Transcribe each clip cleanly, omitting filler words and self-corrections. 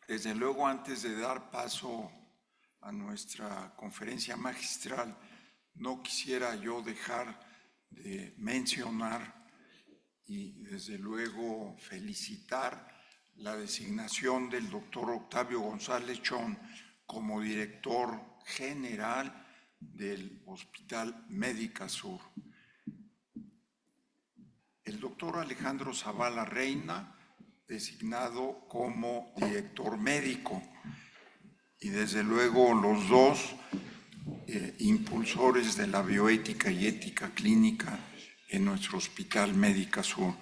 Desde luego, antes de dar paso a nuestra conferencia magistral, no quisiera yo dejar de mencionar y desde luego felicitar la designación del doctor Octavio González Chón como director general del Hospital Médica Sur. El doctor Alejandro Zavala Reina, designado como director médico, y desde luego los dos impulsores de la bioética y ética clínica en nuestro Hospital Médica Sur.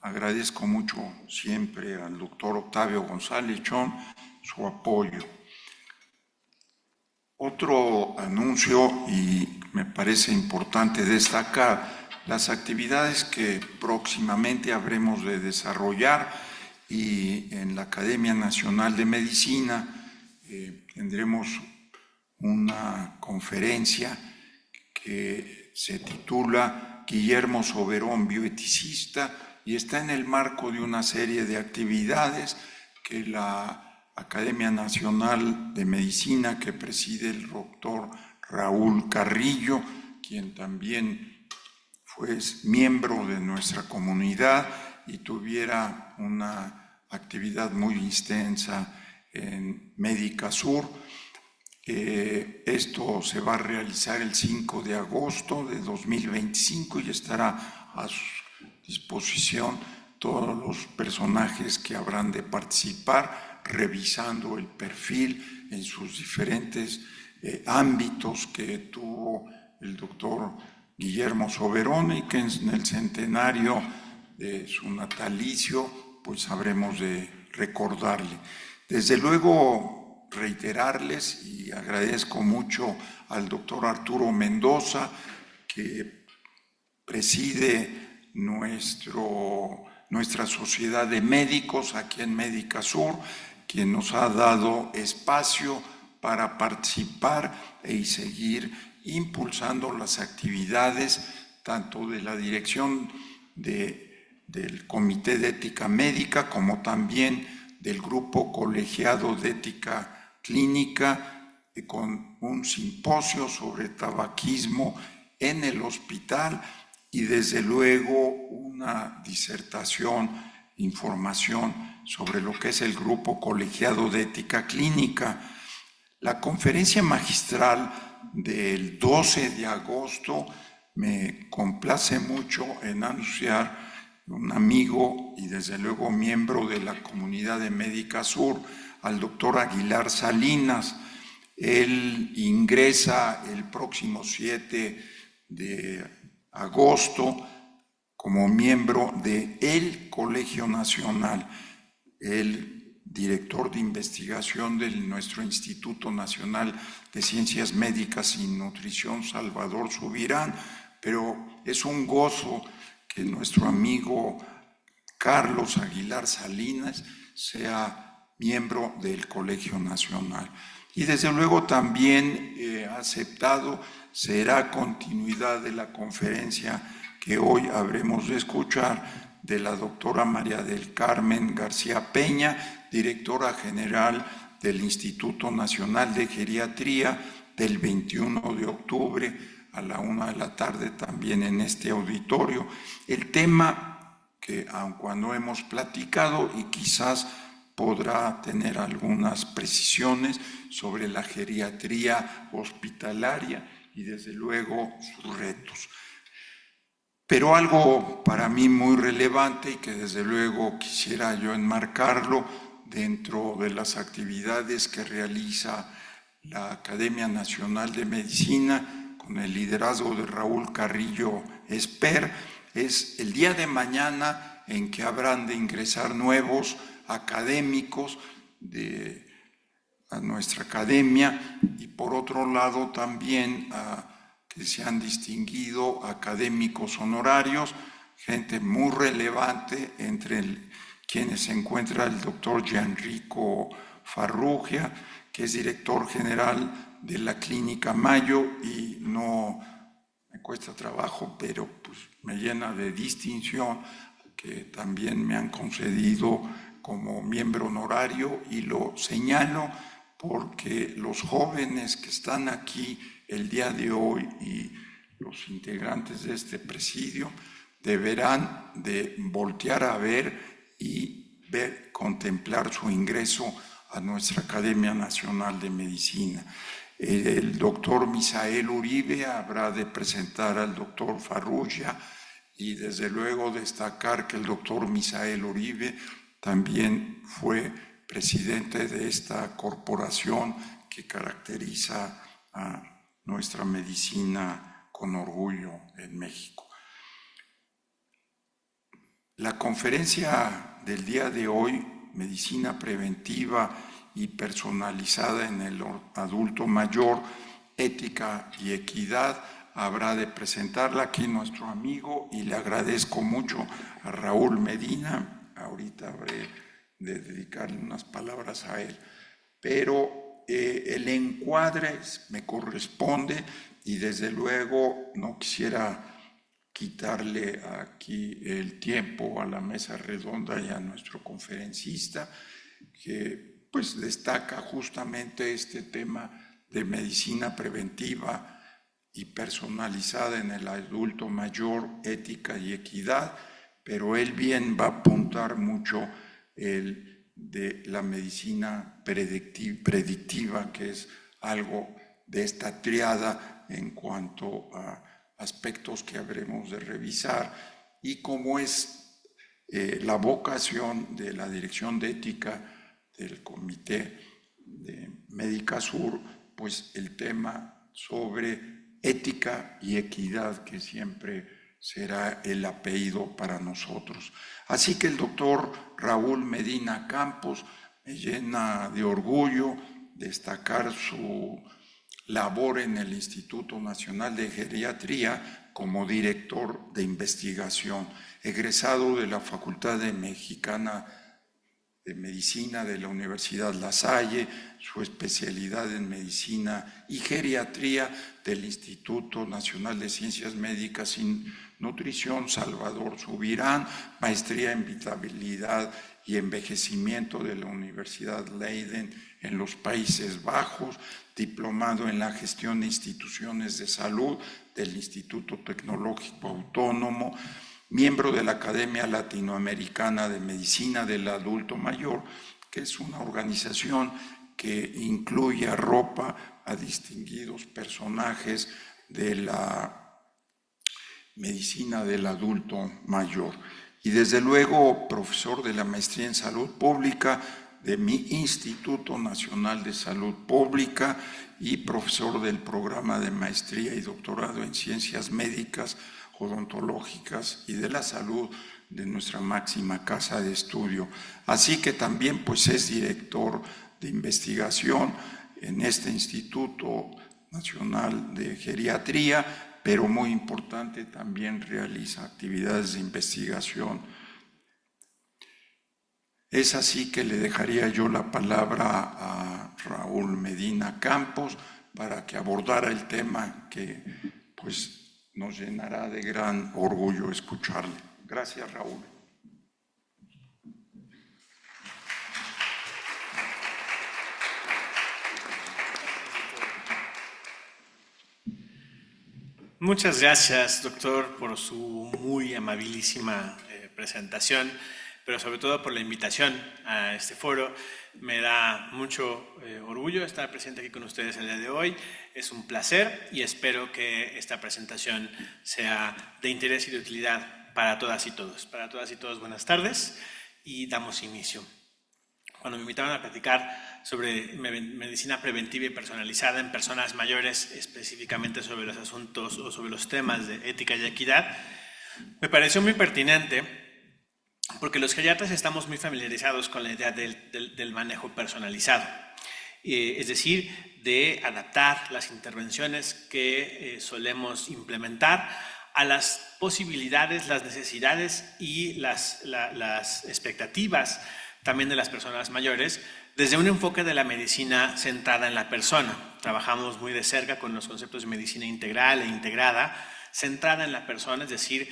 Agradezco mucho siempre al doctor Octavio González Chón su apoyo. Otro anuncio, y me parece importante destacar, las actividades que próximamente habremos de desarrollar, y en la Academia Nacional de Medicina tendremos una conferencia que se titula Guillermo Soberón, bioeticista, y está en el marco de una serie de actividades que la Academia Nacional de Medicina, que preside el doctor Raúl Carrillo, quien también fue miembro de nuestra comunidad y tuviera una actividad muy extensa en Médica Sur. Esto se va a realizar el 5 de agosto de 2025 y estará a su disposición todos los personajes que habrán de participar, revisando el perfil en sus diferentes ámbitos que tuvo el doctor Guillermo Soberón, y que en el centenario de su natalicio pues habremos de recordarle. Desde luego reiterarles, y agradezco mucho al doctor Arturo Mendoza, que preside nuestra sociedad de médicos aquí en Médica Sur, quien nos ha dado espacio para participar y seguir impulsando las actividades tanto de la dirección del Comité de Ética Médica como también del Grupo Colegiado de Ética Clínica, con un simposio sobre tabaquismo en el hospital y desde luego una disertación, información sobre lo que es el Grupo Colegiado de Ética Clínica. La conferencia magistral del 12 de agosto me complace mucho en anunciar un amigo y desde luego miembro de la comunidad de Médica Sur, al doctor Aguilar Salinas. Él ingresa el próximo 7 de agosto como miembro del Colegio Nacional, el director de investigación de nuestro Instituto Nacional de Ciencias Médicas y Nutrición, Salvador Subirán, pero es un gozo que nuestro amigo Carlos Aguilar Salinas sea miembro del Colegio Nacional. Y desde luego también ha aceptado, será continuidad de la conferencia que hoy habremos de escuchar de la doctora María del Carmen García Peña, directora general del Instituto Nacional de Geriatría, del 21 de octubre a la 1 de la tarde también en este auditorio. El tema que aun cuando hemos platicado y quizás podrá tener algunas precisiones sobre la geriatría hospitalaria y desde luego sus retos. Pero algo para mí muy relevante y que desde luego quisiera yo enmarcarlo dentro de las actividades que realiza la Academia Nacional de Medicina con el liderazgo de Raúl Carrillo Esper, es el día de mañana en que habrán de ingresar nuevos académicos a nuestra academia, y por otro lado también que se han distinguido académicos honorarios, gente muy relevante, entre quienes se encuentra el doctor Gianrico Farrugia, que es director general de la Clínica Mayo, y no me cuesta trabajo, pero pues me llena de distinción que también me han concedido como miembro honorario, y lo señalo porque los jóvenes que están aquí el día de hoy y los integrantes de este presidio deberán de voltear a ver y contemplar su ingreso a nuestra Academia Nacional de Medicina. El doctor Misael Uribe habrá de presentar al doctor Farrugia, y desde luego destacar que el doctor Misael Uribe también fue presidente de esta corporación que caracteriza a nuestra medicina con orgullo en México. La conferencia del día de hoy, Medicina Preventiva y Personalizada en el Adulto Mayor, Ética y Equidad, habrá de presentarla aquí nuestro amigo, y le agradezco mucho a Raúl Medina. Ahorita habré de dedicarle unas palabras a él, pero el encuadre me corresponde, y desde luego no quisiera quitarle aquí el tiempo a la mesa redonda y a nuestro conferencista, que pues destaca justamente este tema de medicina preventiva y personalizada en el adulto mayor, ética y equidad, pero él bien va a apuntar mucho el de la medicina predictiva, que es algo de esta triada en cuanto a aspectos que habremos de revisar, y como es la vocación de la Dirección de Ética del Comité de Médicasur, pues el tema sobre ética y equidad, que siempre será el apellido para nosotros. Así que el doctor Raúl Medina Campos me llena de orgullo destacar su labor en el Instituto Nacional de Geriatría como director de investigación, egresado de la Facultad Mexicana de Medicina de la Universidad La Salle, su especialidad en Medicina y Geriatría del Instituto Nacional de Ciencias Médicas y Nutrición Salvador Subirán, maestría en Vitalidad y Envejecimiento de la Universidad Leiden en los Países Bajos, diplomado en la Gestión de Instituciones de Salud del Instituto Tecnológico Autónomo, miembro de la Academia Latinoamericana de Medicina del Adulto Mayor, que es una organización que incluye arropa a distinguidos personajes de la medicina del adulto mayor. Y desde luego profesor de la maestría en salud pública de mi Instituto Nacional de Salud Pública y profesor del programa de maestría y doctorado en ciencias médicas, odontológicas y de la salud de nuestra máxima casa de estudio. Así que también pues es director de investigación en este Instituto Nacional de Geriatría, pero muy importante, también realiza actividades de investigación. Es así que le dejaría yo la palabra a Raúl Medina Campos para que abordara el tema que pues nos llenará de gran orgullo escucharle. Gracias, Raúl. Muchas gracias, doctor, por su muy amabilísima presentación, pero sobre todo por la invitación a este foro. Me da mucho orgullo estar presente aquí con ustedes el día de hoy. Es un placer y espero que esta presentación sea de interés y de utilidad para todas y todos. Para todas y todos, buenas tardes y damos inicio. Cuando me invitaron a platicar sobre medicina preventiva y personalizada en personas mayores, específicamente sobre los asuntos o sobre los temas de ética y equidad, me pareció muy pertinente porque los geriatras estamos muy familiarizados con la idea del manejo personalizado, es decir, de adaptar las intervenciones que solemos implementar a las posibilidades, las necesidades y las expectativas también de las personas mayores, desde un enfoque de la medicina centrada en la persona. Trabajamos muy de cerca con los conceptos de medicina integral e integrada, centrada en la persona, es decir,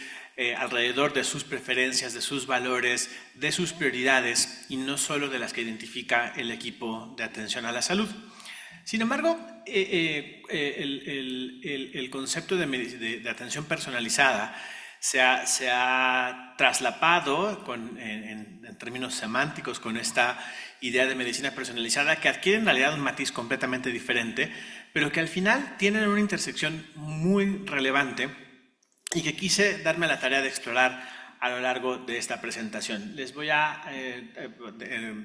alrededor de sus preferencias, de sus valores, de sus prioridades y no solo de las que identifica el equipo de atención a la salud. Sin embargo, el concepto de atención personalizada se ha traslapado en términos semánticos con esta idea de medicina personalizada que adquiere en realidad un matiz completamente diferente, pero que al final tienen una intersección muy relevante y que quise darme la tarea de explorar a lo largo de esta presentación. Les voy a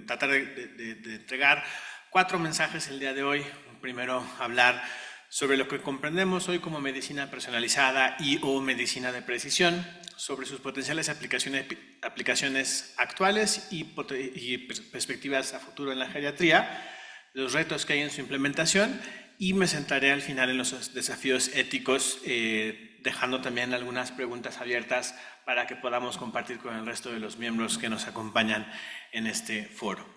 tratar de entregar 4 mensajes el día de hoy. Primero, hablar sobre lo que comprendemos hoy como medicina personalizada y o medicina de precisión, sobre sus potenciales aplicaciones actuales y perspectivas a futuro en la geriatría, los retos que hay en su implementación, y me centraré al final en los desafíos éticos, dejando también algunas preguntas abiertas para que podamos compartir con el resto de los miembros que nos acompañan en este foro.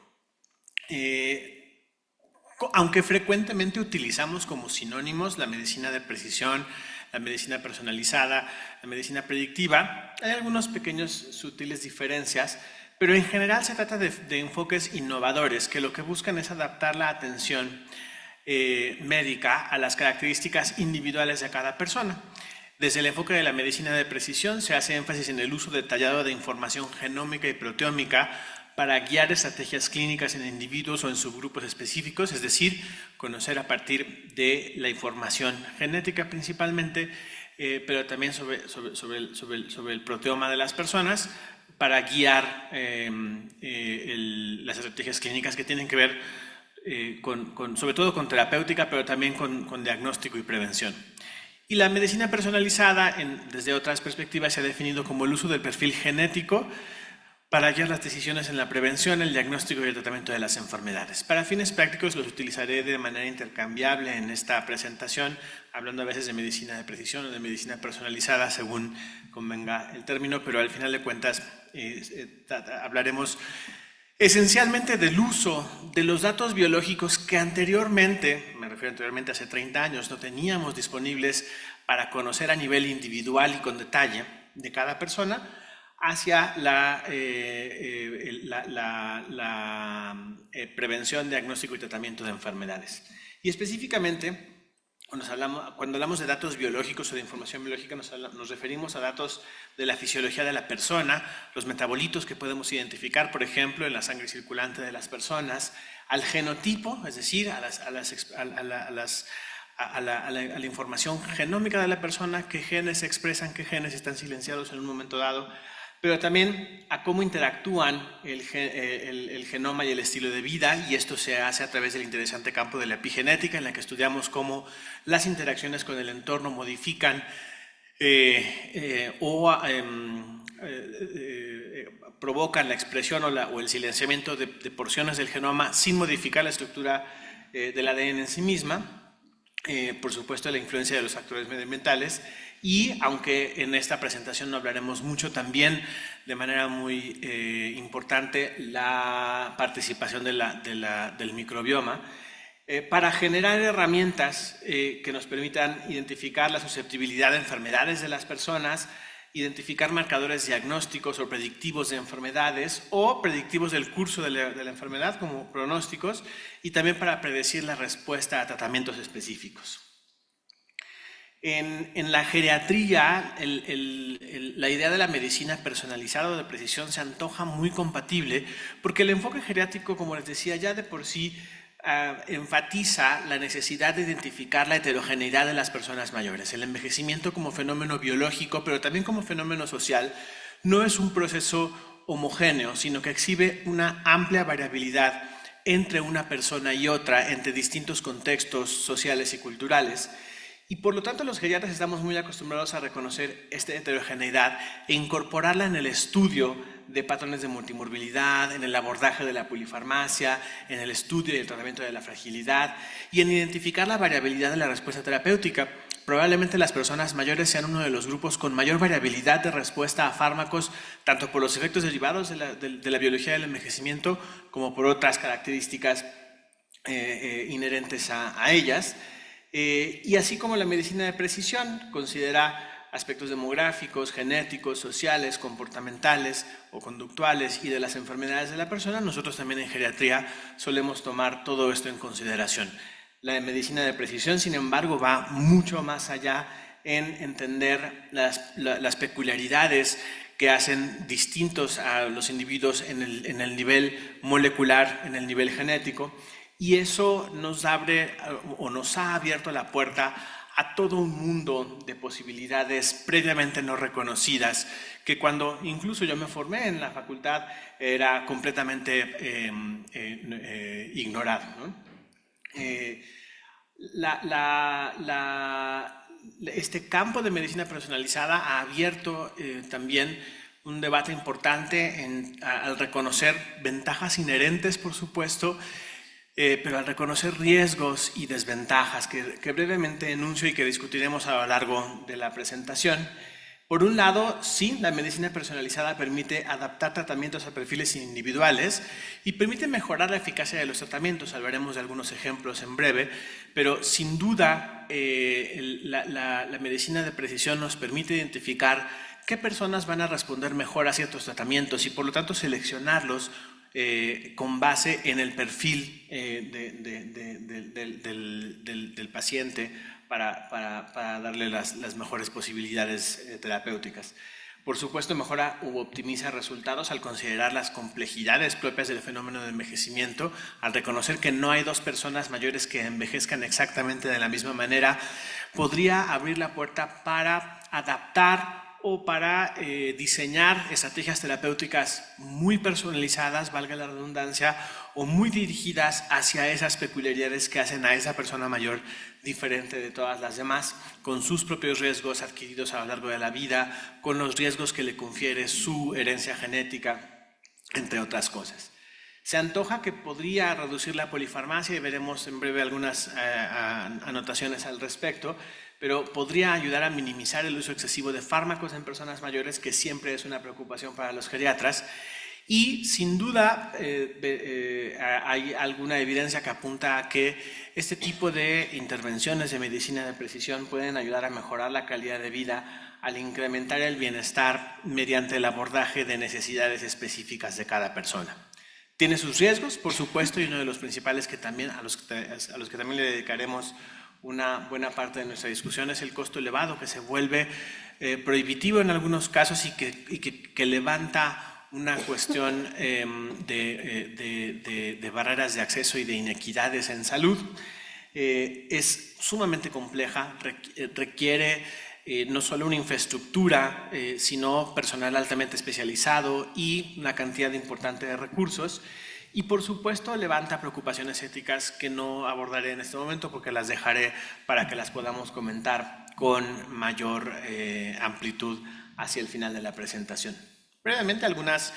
Aunque frecuentemente utilizamos como sinónimos la medicina de precisión, la medicina personalizada, la medicina predictiva, hay algunas pequeñas sutiles diferencias, pero en general se trata de enfoques innovadores que lo que buscan es adaptar la atención médica a las características individuales de cada persona. Desde el enfoque de la medicina de precisión se hace énfasis en el uso detallado de información genómica y proteómica para guiar estrategias clínicas en individuos o en subgrupos específicos, es decir, conocer a partir de la información genética principalmente, pero también sobre el proteoma de las personas para guiar las estrategias clínicas que tienen que ver sobre todo con terapéutica, pero también con diagnóstico y prevención. Y la medicina personalizada, desde otras perspectivas, se ha definido como el uso del perfil genético para guiar las decisiones en la prevención, el diagnóstico y el tratamiento de las enfermedades. Para fines prácticos los utilizaré de manera intercambiable en esta presentación, hablando a veces de medicina de precisión o de medicina personalizada, según convenga el término, pero al final de cuentas hablaremos esencialmente del uso de los datos biológicos que anteriormente, me refiero anteriormente hace 30 años, no teníamos disponibles para conocer a nivel individual y con detalle de cada persona, hacia la prevención, diagnóstico y tratamiento de enfermedades. Y específicamente, cuando hablamos de datos biológicos o de información biológica, nos referimos a datos de la fisiología de la persona, los metabolitos que podemos identificar, por ejemplo, en la sangre circulante de las personas, al genotipo, es decir, a la información genómica de la persona, qué genes se expresan, qué genes están silenciados en un momento dado, pero también a cómo interactúan el genoma y el estilo de vida, y esto se hace a través del interesante campo de la epigenética, en la que estudiamos cómo las interacciones con el entorno modifican provocan la expresión o el silenciamiento de porciones del genoma sin modificar la estructura del ADN en sí misma. Por supuesto, la influencia de los factores medioambientales, y aunque en esta presentación no hablaremos mucho, también de manera muy importante la participación del microbioma para generar herramientas que nos permitan identificar la susceptibilidad de enfermedades de las personas, identificar marcadores diagnósticos o predictivos de enfermedades o predictivos del curso de la enfermedad como pronósticos, y también para predecir la respuesta a tratamientos específicos. En la geriatría, la idea de la medicina personalizada o de precisión se antoja muy compatible porque el enfoque geriátrico, como les decía, ya de por sí enfatiza la necesidad de identificar la heterogeneidad de las personas mayores. El envejecimiento como fenómeno biológico, pero también como fenómeno social, no es un proceso homogéneo, sino que exhibe una amplia variabilidad entre una persona y otra, entre distintos contextos sociales y culturales. Y por lo tanto los geriatras estamos muy acostumbrados a reconocer esta heterogeneidad e incorporarla en el estudio de patrones de multimorbilidad, en el abordaje de la polifarmacia, en el estudio y el tratamiento de la fragilidad y en identificar la variabilidad de la respuesta terapéutica. Probablemente las personas mayores sean uno de los grupos con mayor variabilidad de respuesta a fármacos, tanto por los efectos derivados de la biología del envejecimiento como por otras características inherentes a ellas. Y así como la medicina de precisión considera aspectos demográficos, genéticos, sociales, comportamentales o conductuales y de las enfermedades de la persona, nosotros también en geriatría solemos tomar todo esto en consideración. La medicina de precisión, sin embargo, va mucho más allá en entender las peculiaridades que hacen distintos a los individuos en el nivel molecular, en el nivel genético, y eso nos abre o nos ha abierto la puerta a todo un mundo de posibilidades previamente no reconocidas, que cuando incluso yo me formé en la facultad era completamente ignorado, ¿no? Este campo de medicina personalizada ha abierto también un debate importante al reconocer ventajas inherentes, por supuesto, pero al reconocer riesgos y desventajas que brevemente enuncio y que discutiremos a lo largo de la presentación. Por un lado, sí, la medicina personalizada permite adaptar tratamientos a perfiles individuales y permite mejorar la eficacia de los tratamientos. Hablaremos de algunos ejemplos en breve, pero sin duda la medicina de precisión nos permite identificar qué personas van a responder mejor a ciertos tratamientos y por lo tanto seleccionarlos con base en el perfil del paciente para darle las mejores posibilidades terapéuticas. Por supuesto, mejora u optimiza resultados al considerar las complejidades propias del fenómeno de envejecimiento, al reconocer que no hay dos personas mayores que envejezcan exactamente de la misma manera, podría abrir la puerta para adaptar o para diseñar estrategias terapéuticas muy personalizadas, valga la redundancia, o muy dirigidas hacia esas peculiaridades que hacen a esa persona mayor diferente de todas las demás, con sus propios riesgos adquiridos a lo largo de la vida, con los riesgos que le confiere su herencia genética, entre otras cosas. Se antoja que podría reducir la polifarmacia y veremos en breve algunas anotaciones al respecto, pero podría ayudar a minimizar el uso excesivo de fármacos en personas mayores, que siempre es una preocupación para los geriatras. Y sin duda hay alguna evidencia que apunta a que este tipo de intervenciones de medicina de precisión pueden ayudar a mejorar la calidad de vida al incrementar el bienestar mediante el abordaje de necesidades específicas de cada persona. Tiene sus riesgos, por supuesto, y uno de los principales que también, a los que también le dedicaremos una buena parte de nuestra discusión es el costo elevado, que se vuelve prohibitivo en algunos casos y que levanta una cuestión de barreras de acceso y de inequidades en salud. Es sumamente compleja, requiere no solo una infraestructura, sino personal altamente especializado y una cantidad importante de recursos. Y por supuesto levanta preocupaciones éticas que no abordaré en este momento porque las dejaré para que las podamos comentar con mayor amplitud hacia el final de la presentación. Brevemente algunas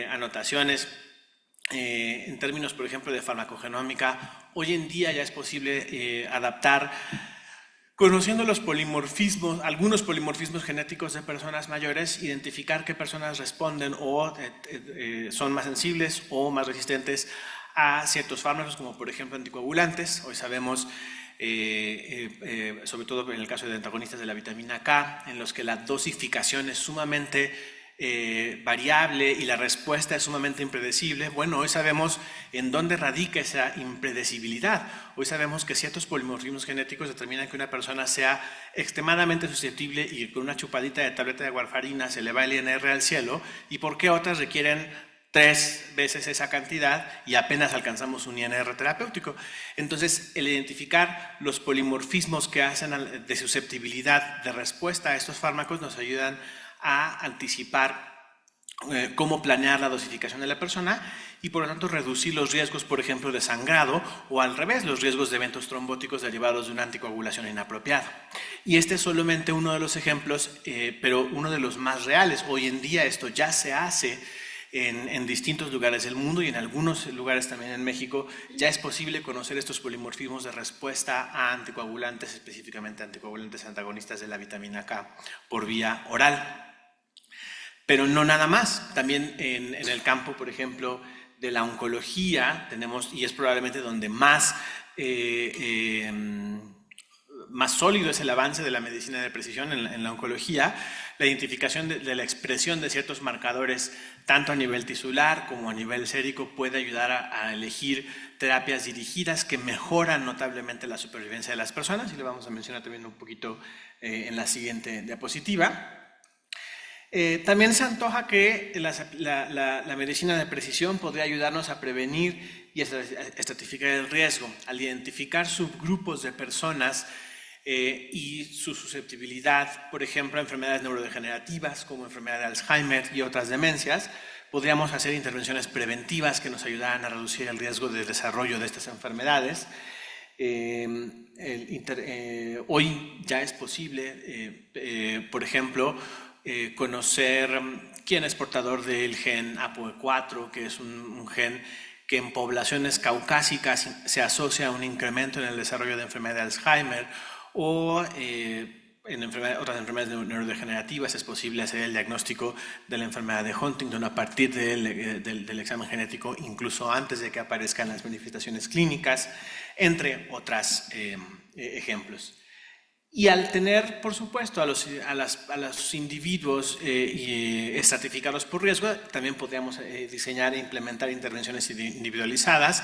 anotaciones en términos, por ejemplo, de farmacogenómica. Hoy en día ya es posible adaptar, conociendo los polimorfismos, algunos polimorfismos genéticos de personas mayores, identificar qué personas responden o son más sensibles o más resistentes a ciertos fármacos, como por ejemplo anticoagulantes. Hoy sabemos, sobre todo en el caso de antagonistas de la vitamina K, en los que la dosificación es sumamente variable y la respuesta es sumamente impredecible. Bueno, hoy sabemos en dónde radica esa impredecibilidad. Hoy sabemos que ciertos polimorfismos genéticos determinan que una persona sea extremadamente susceptible y con una chupadita de tableta de warfarina se le va el INR al cielo, y por qué otras requieren 3 veces esa cantidad y apenas alcanzamos un INR terapéutico. Entonces, el identificar los polimorfismos que hacen de susceptibilidad de respuesta a estos fármacos nos ayudan a anticipar cómo planear la dosificación de la persona y por lo tanto reducir los riesgos, por ejemplo, de sangrado o al revés, los riesgos de eventos trombóticos derivados de una anticoagulación inapropiada. Y este es solamente uno de los ejemplos, pero uno de los más reales. Hoy en día esto ya se hace en distintos lugares del mundo y en algunos lugares también en México. Ya es posible conocer estos polimorfismos de respuesta a anticoagulantes, específicamente anticoagulantes antagonistas de la vitamina K por vía oral. Pero no nada más, también en el campo, por ejemplo, de la oncología tenemos, y es probablemente donde más más sólido es el avance de la medicina de precisión en la oncología, la identificación de la expresión de ciertos marcadores, tanto a nivel tisular como a nivel sérico, puede ayudar a elegir terapias dirigidas que mejoran notablemente la supervivencia de las personas, y lo vamos a mencionar también un poquito en la siguiente diapositiva. También se antoja que la medicina de precisión podría ayudarnos a prevenir y estratificar el riesgo, al identificar subgrupos de personas y su susceptibilidad, por ejemplo, a enfermedades neurodegenerativas como enfermedad de Alzheimer y otras demencias. Podríamos hacer intervenciones preventivas que nos ayudaran a reducir el riesgo de desarrollo de estas enfermedades. Hoy ya es posible, por ejemplo, conocer quién es portador del gen APOE4, que es un gen que en poblaciones caucásicas se asocia a un incremento en el desarrollo de enfermedad de Alzheimer, o en otras enfermedades neurodegenerativas es posible hacer el diagnóstico de la enfermedad de Huntington a partir del examen genético, incluso antes de que aparezcan las manifestaciones clínicas, entre otros ejemplos. Y al tener, por supuesto, a los individuos estratificados por riesgo, también podríamos diseñar e implementar intervenciones individualizadas,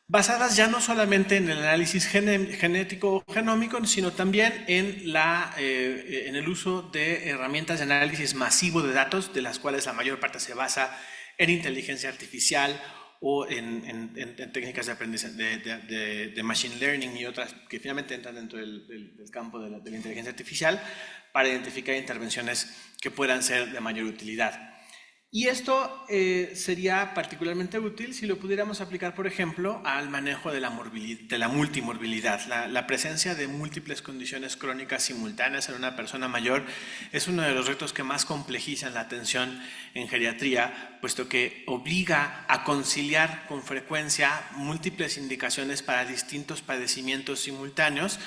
basadas ya no solamente en el análisis genético o genómico, sino también en el uso de herramientas de análisis masivo de datos, de las cuales la mayor parte se basa en inteligencia artificial o en técnicas de aprendizaje de machine learning y otras que finalmente entran dentro del campo de la inteligencia artificial para identificar intervenciones que puedan ser de mayor utilidad. Y esto sería particularmente útil si lo pudiéramos aplicar, por ejemplo, al manejo de la multimorbilidad. La presencia de múltiples condiciones crónicas simultáneas en una persona mayor es uno de los retos que más complejizan la atención en geriatría, puesto que obliga a conciliar con frecuencia múltiples indicaciones para distintos padecimientos simultáneos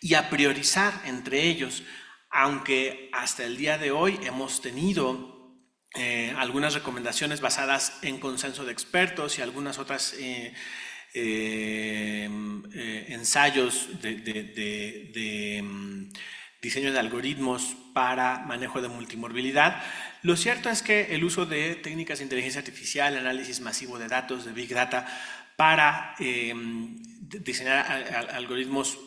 y a priorizar entre ellos, aunque hasta el día de hoy hemos tenido algunas recomendaciones basadas en consenso de expertos y algunas otras ensayos de diseño de algoritmos para manejo de multimorbilidad. Lo cierto es que el uso de técnicas de inteligencia artificial, análisis masivo de datos, de Big Data, para diseñar algoritmos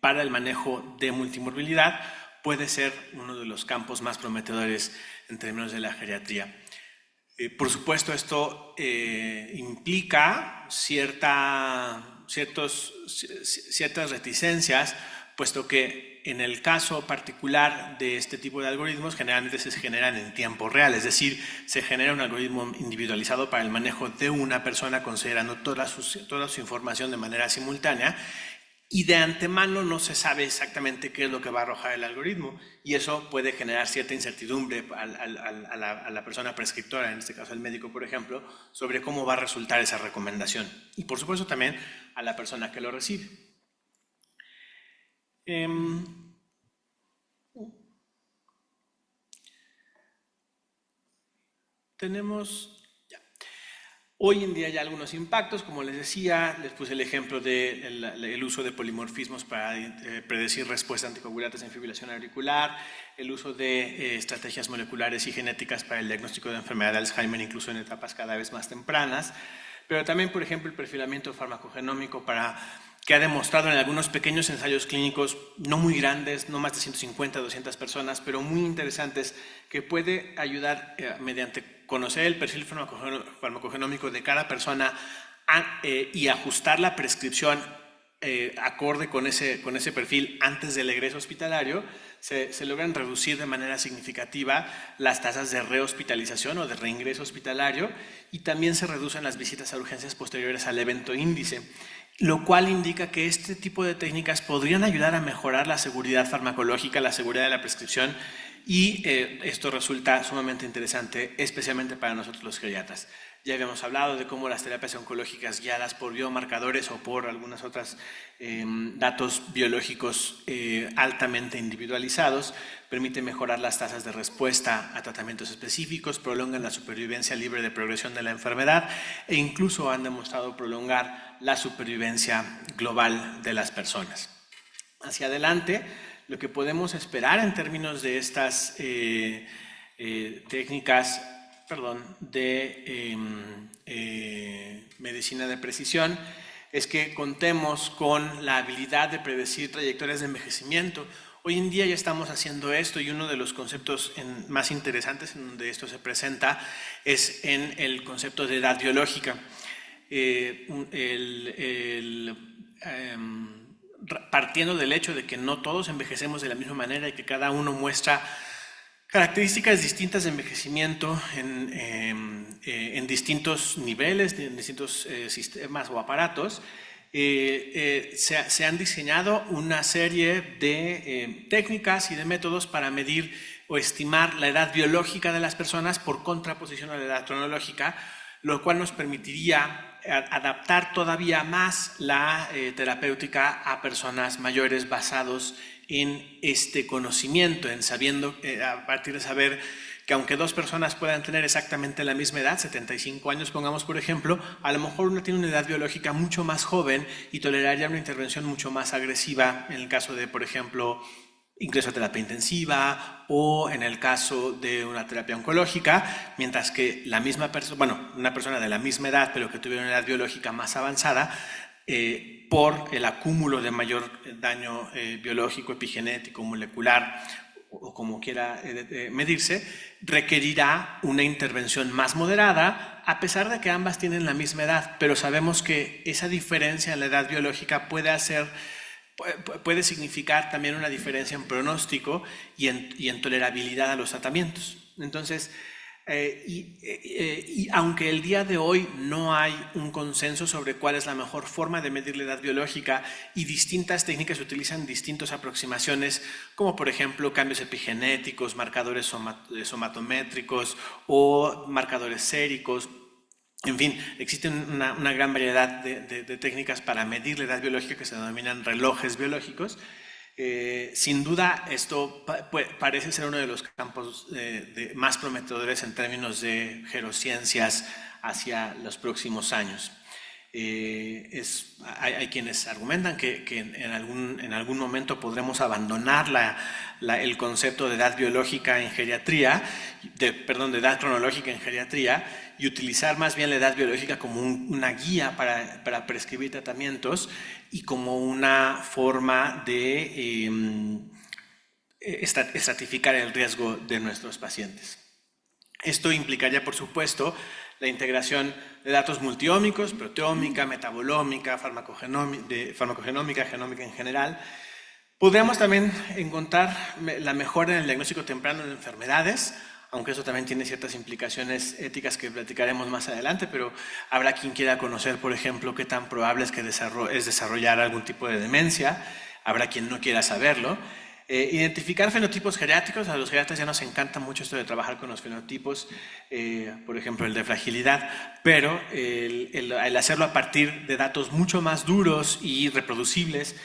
para el manejo de multimorbilidad puede ser uno de los campos más prometedores en términos de la geriatría. Por supuesto, esto implica ciertas reticencias, puesto que en el caso particular de este tipo de algoritmos generalmente se generan en tiempo real, es decir, se genera un algoritmo individualizado para el manejo de una persona considerando toda su información de manera simultánea, y de antemano no se sabe exactamente qué es lo que va a arrojar el algoritmo, y eso puede generar cierta incertidumbre a la persona prescriptora, en este caso el médico, por ejemplo, sobre cómo va a resultar esa recomendación, y por supuesto también a la persona que lo recibe. Tenemos hoy en día ya algunos impactos, como les decía, les puse el ejemplo del uso de polimorfismos para predecir respuestas anticoagulantes en fibrilación auricular, el uso de estrategias moleculares y genéticas para el diagnóstico de enfermedad de Alzheimer, incluso en etapas cada vez más tempranas, pero también, por ejemplo, el perfilamiento farmacogenómico que ha demostrado en algunos pequeños ensayos clínicos, no muy grandes, no más de 150, 200 personas, pero muy interesantes, que puede ayudar mediante conocer el perfil farmacogenómico de cada persona y ajustar la prescripción acorde con ese perfil antes del egreso hospitalario, se logran reducir de manera significativa las tasas de rehospitalización o de reingreso hospitalario, y también se reducen las visitas a urgencias posteriores al evento índice, lo cual indica que este tipo de técnicas podrían ayudar a mejorar la seguridad farmacológica, la seguridad de la prescripción, y esto resulta sumamente interesante, especialmente para nosotros los geriatras. Ya habíamos hablado de cómo las terapias oncológicas guiadas por biomarcadores o por algunas otras datos biológicos altamente individualizados permiten mejorar las tasas de respuesta a tratamientos específicos, prolongan la supervivencia libre de progresión de la enfermedad e incluso han demostrado prolongar la supervivencia global de las personas. Hacia adelante, lo que podemos esperar en términos de estas técnicas de medicina de precisión es que contemos con la habilidad de predecir trayectorias de envejecimiento. Hoy en día ya estamos haciendo esto y uno de los conceptos más interesantes en donde esto se presenta es en el concepto de edad biológica. Partiendo del hecho de que no todos envejecemos de la misma manera y que cada uno muestra características distintas de envejecimiento en distintos niveles, en distintos sistemas o aparatos, se han diseñado una serie de técnicas y de métodos para medir o estimar la edad biológica de las personas por contraposición a la edad cronológica, lo cual nos permitiría adaptar todavía más la terapéutica a personas mayores basados en este conocimiento, en sabiendo, a partir de saber que aunque dos personas puedan tener exactamente la misma edad, 75 años pongamos por ejemplo, a lo mejor una tiene una edad biológica mucho más joven y toleraría una intervención mucho más agresiva en el caso de, por ejemplo, ingreso a terapia intensiva o en el caso de una terapia oncológica, mientras que la misma persona, bueno, una persona de la misma edad pero que tuviera una edad biológica más avanzada, por el acúmulo de mayor daño biológico, epigenético, molecular o como quiera medirse, requerirá una intervención más moderada, a pesar de que ambas tienen la misma edad, pero sabemos que esa diferencia en la edad biológica puede significar también una diferencia en pronóstico y en tolerabilidad a los tratamientos. Entonces, y aunque el día de hoy no hay un consenso sobre cuál es la mejor forma de medir la edad biológica y distintas técnicas utilizan distintas aproximaciones, como por ejemplo cambios epigenéticos, marcadores somatométricos o marcadores séricos. En fin, existen una gran variedad de técnicas para medir la edad biológica que se denominan relojes biológicos. Sin duda, esto parece ser uno de los campos más prometedores en términos de gerociencias hacia los próximos años. Hay quienes argumentan que en algún momento podremos abandonar el concepto de edad biológica en geriatría, de edad cronológica en geriatría, y utilizar más bien la edad biológica como una guía para prescribir tratamientos y como una forma de estratificar el riesgo de nuestros pacientes. Esto implicaría, por supuesto, la integración de datos multiómicos, proteómica, metabolómica, farmacogenómica, genómica en general. Podríamos también encontrar la mejora en el diagnóstico temprano de enfermedades, aunque eso también tiene ciertas implicaciones éticas que platicaremos más adelante, pero habrá quien quiera conocer, por ejemplo, qué tan probable es que desarrollar algún tipo de demencia, habrá quien no quiera saberlo. Identificar fenotipos geriátricos, a los geriatras ya nos encanta mucho esto de trabajar con los fenotipos, por ejemplo el de fragilidad, pero el hacerlo a partir de datos mucho más duros y reproducibles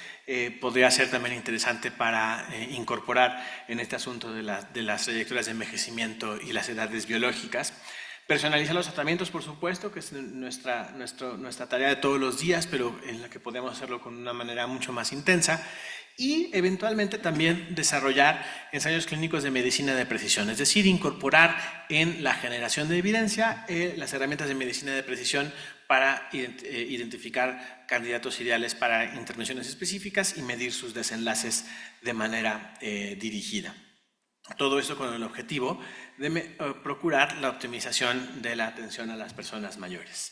podría ser también interesante para incorporar en este asunto de las trayectorias de envejecimiento y las edades biológicas. Personalizar los tratamientos, por supuesto, que es nuestra tarea de todos los días, pero en la que podemos hacerlo con una manera mucho más intensa. Y eventualmente también desarrollar ensayos clínicos de medicina de precisión, es decir, incorporar en la generación de evidencia las herramientas de medicina de precisión para identificar candidatos ideales para intervenciones específicas y medir sus desenlaces de manera dirigida. Todo esto con el objetivo de procurar la optimización de la atención a las personas mayores.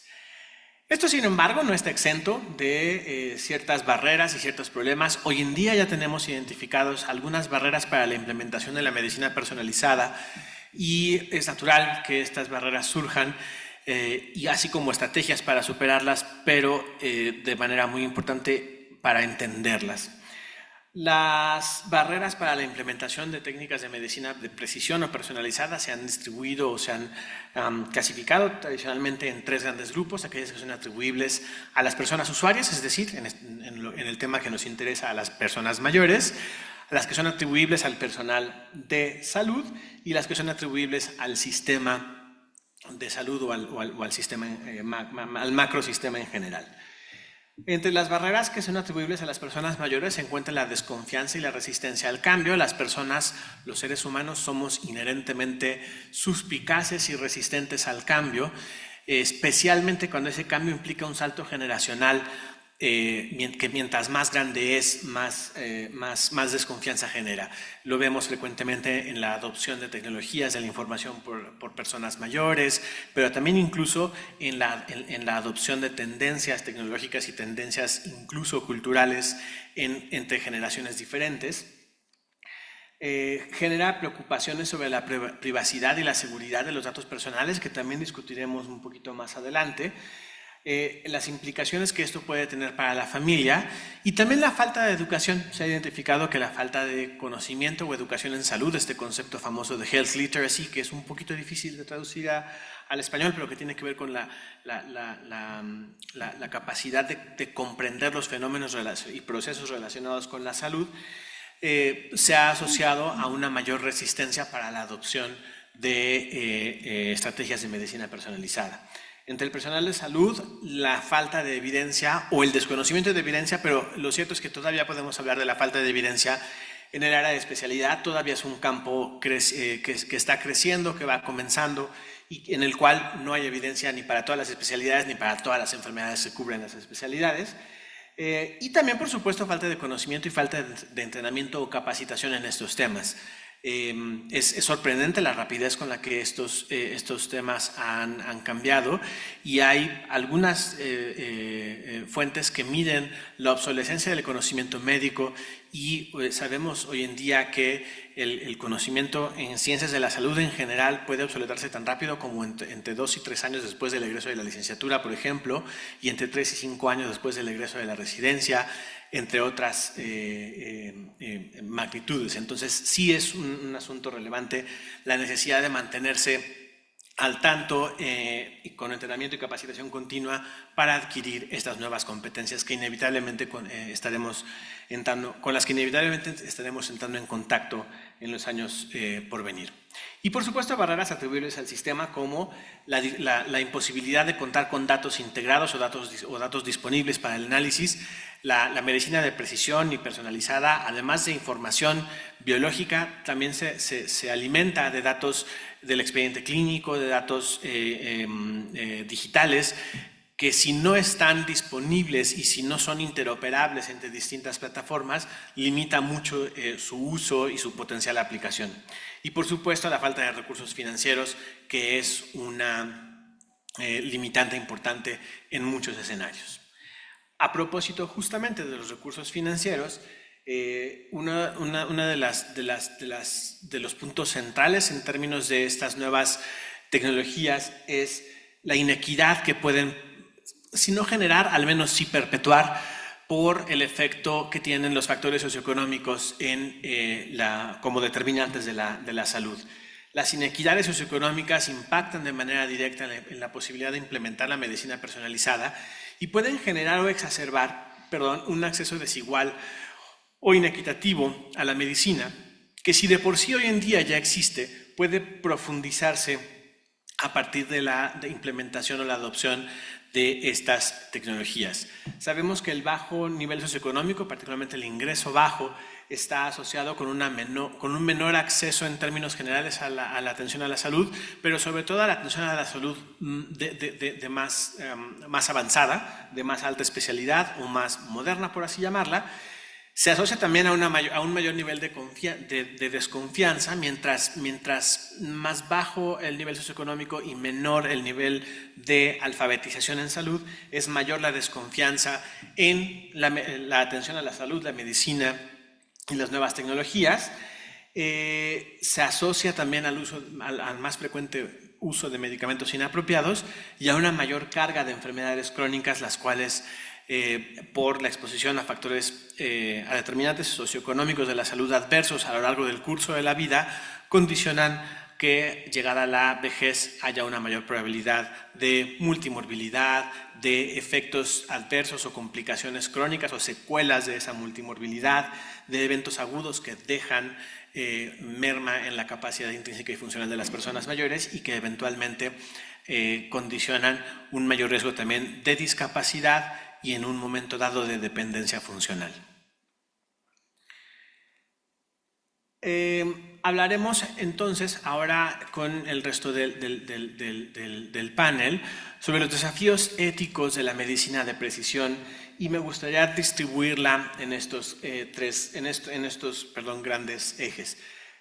Esto, sin embargo, no está exento de ciertas barreras y ciertos problemas. Hoy en día ya tenemos identificados algunas barreras para la implementación de la medicina personalizada y es natural que estas barreras surjan y así como estrategias para superarlas, pero de manera muy importante para entenderlas. Las barreras para la implementación de técnicas de medicina de precisión o personalizada se han distribuido o se han clasificado tradicionalmente en 3 grandes grupos: aquellas que son atribuibles a las personas usuarias, es decir, en el tema que nos interesa, a las personas mayores; las que son atribuibles al personal de salud; y las que son atribuibles al sistema de salud o al sistema, al macrosistema en general. Entre las barreras que son atribuibles a las personas mayores se encuentra la desconfianza y la resistencia al cambio. Las personas, los seres humanos, somos inherentemente suspicaces y resistentes al cambio, especialmente cuando ese cambio implica un salto generacional que mientras más grande es, más desconfianza genera. Lo vemos frecuentemente en la adopción de tecnologías de la información por personas mayores, pero también incluso en la adopción de tendencias tecnológicas y tendencias incluso culturales entre generaciones diferentes. Genera preocupaciones sobre la privacidad y la seguridad de los datos personales, que también discutiremos un poquito más adelante. Las implicaciones que esto puede tener para la familia, y también la falta de educación. Se ha identificado que la falta de conocimiento o educación en salud, este concepto famoso de health literacy, que es un poquito difícil de traducir al español, pero que tiene que ver con la capacidad de comprender los fenómenos y procesos relacionados con la salud, se ha asociado a una mayor resistencia para la adopción de estrategias de medicina personalizada. Entre el personal de salud, la falta de evidencia o el desconocimiento de evidencia, pero lo cierto es que todavía podemos hablar de la falta de evidencia en el área de especialidad. Todavía es un campo que está creciendo, que va comenzando, y en el cual no hay evidencia ni para todas las especialidades ni para todas las enfermedades que cubren las especialidades. Y también, por supuesto, falta de conocimiento y falta de entrenamiento o capacitación en estos temas. Es sorprendente la rapidez con la que estos temas han cambiado, y hay algunas fuentes que miden la obsolescencia del conocimiento médico, y sabemos hoy en día que el conocimiento en ciencias de la salud en general puede obsoletarse tan rápido como entre 2 y 3 años después del egreso de la licenciatura, por ejemplo, y entre 3 y 5 años después del egreso de la residencia, entre otras magnitudes. Entonces, sí es un asunto relevante la necesidad de mantenerse al tanto y con entrenamiento y capacitación continua para adquirir estas nuevas competencias que inevitablemente con las que inevitablemente estaremos entrando en contacto en los años por venir. Y por supuesto, barreras atribuibles al sistema, como la imposibilidad de contar con datos integrados o datos disponibles para el análisis. La medicina de precisión y personalizada, además de información biológica, también se alimenta de datos del expediente clínico, de datos digitales, que si no están disponibles y si no son interoperables entre distintas plataformas, limita mucho su uso y su potencial aplicación. Y por supuesto, la falta de recursos financieros, que es una limitante importante en muchos escenarios. A propósito justamente de los recursos financieros, una de los puntos centrales en términos de estas nuevas tecnologías es la inequidad que pueden, si no generar, al menos sí perpetuar, por el efecto que tienen los factores socioeconómicos como determinantes de la salud. Las inequidades socioeconómicas impactan de manera directa en la posibilidad de implementar la medicina personalizada y pueden generar o exacerbar, un acceso desigual o inequitativo a la medicina, que si de por sí hoy en día ya existe, puede profundizarse a partir de la implementación o la adopción de estas tecnologías. Sabemos que el bajo nivel socioeconómico, particularmente el ingreso bajo, está asociado con un menor acceso en términos generales a la atención a la salud, pero sobre todo a la atención a la salud de más avanzada, de más alta especialidad o más moderna, por así llamarla. Se asocia también a un mayor nivel de desconfianza, mientras más bajo el nivel socioeconómico y menor el nivel de alfabetización en salud, es mayor la desconfianza en la atención a la salud, la medicina y las nuevas tecnologías. Se asocia también al más frecuente uso de medicamentos inapropiados y a una mayor carga de enfermedades crónicas, las cuales por la exposición a factores, a determinantes socioeconómicos de la salud adversos a lo largo del curso de la vida, condicionan que llegada a la vejez haya una mayor probabilidad de multimorbilidad, de efectos adversos o complicaciones crónicas o secuelas de esa multimorbilidad, de eventos agudos que dejan merma en la capacidad intrínseca y funcional de las personas mayores y que eventualmente condicionan un mayor riesgo también de discapacidad y en un momento dado de dependencia funcional. Hablaremos entonces ahora con el resto del panel sobre los desafíos éticos de la medicina de precisión y me gustaría distribuirla en estos grandes ejes.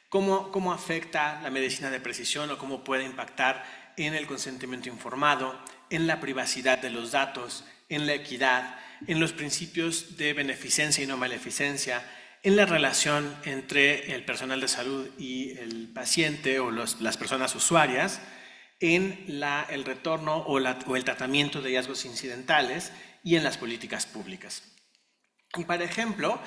¿Cómo afecta la medicina de precisión o cómo puede impactar en el consentimiento informado, en la privacidad de los datos, en la equidad, en los principios de beneficencia y no maleficencia, en la relación entre el personal de salud y el paciente o las personas usuarias, en el retorno o el tratamiento de hallazgos incidentales y en las políticas públicas. Y por ejemplo,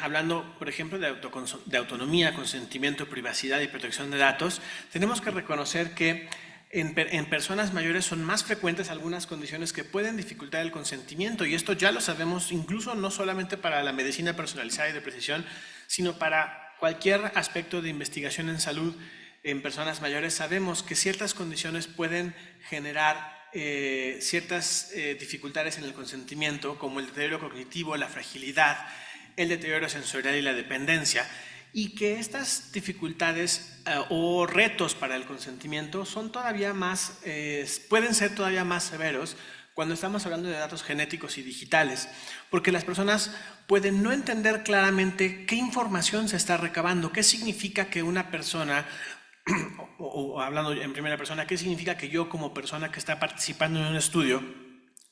hablando por ejemplo de autonomía, consentimiento, privacidad y protección de datos, tenemos que reconocer que en personas mayores son más frecuentes algunas condiciones que pueden dificultar el consentimiento y esto ya lo sabemos incluso no solamente para la medicina personalizada y de precisión, sino para cualquier aspecto de investigación en salud en personas mayores. Sabemos que ciertas condiciones pueden generar ciertas dificultades en el consentimiento como el deterioro cognitivo, la fragilidad, el deterioro sensorial y la dependencia. Y que estas dificultades o retos para el consentimiento son todavía más, pueden ser todavía más severos cuando estamos hablando de datos genéticos y digitales, porque las personas pueden no entender claramente qué información se está recabando, qué significa que una persona, o hablando en primera persona, qué significa que yo como persona que está participando en un estudio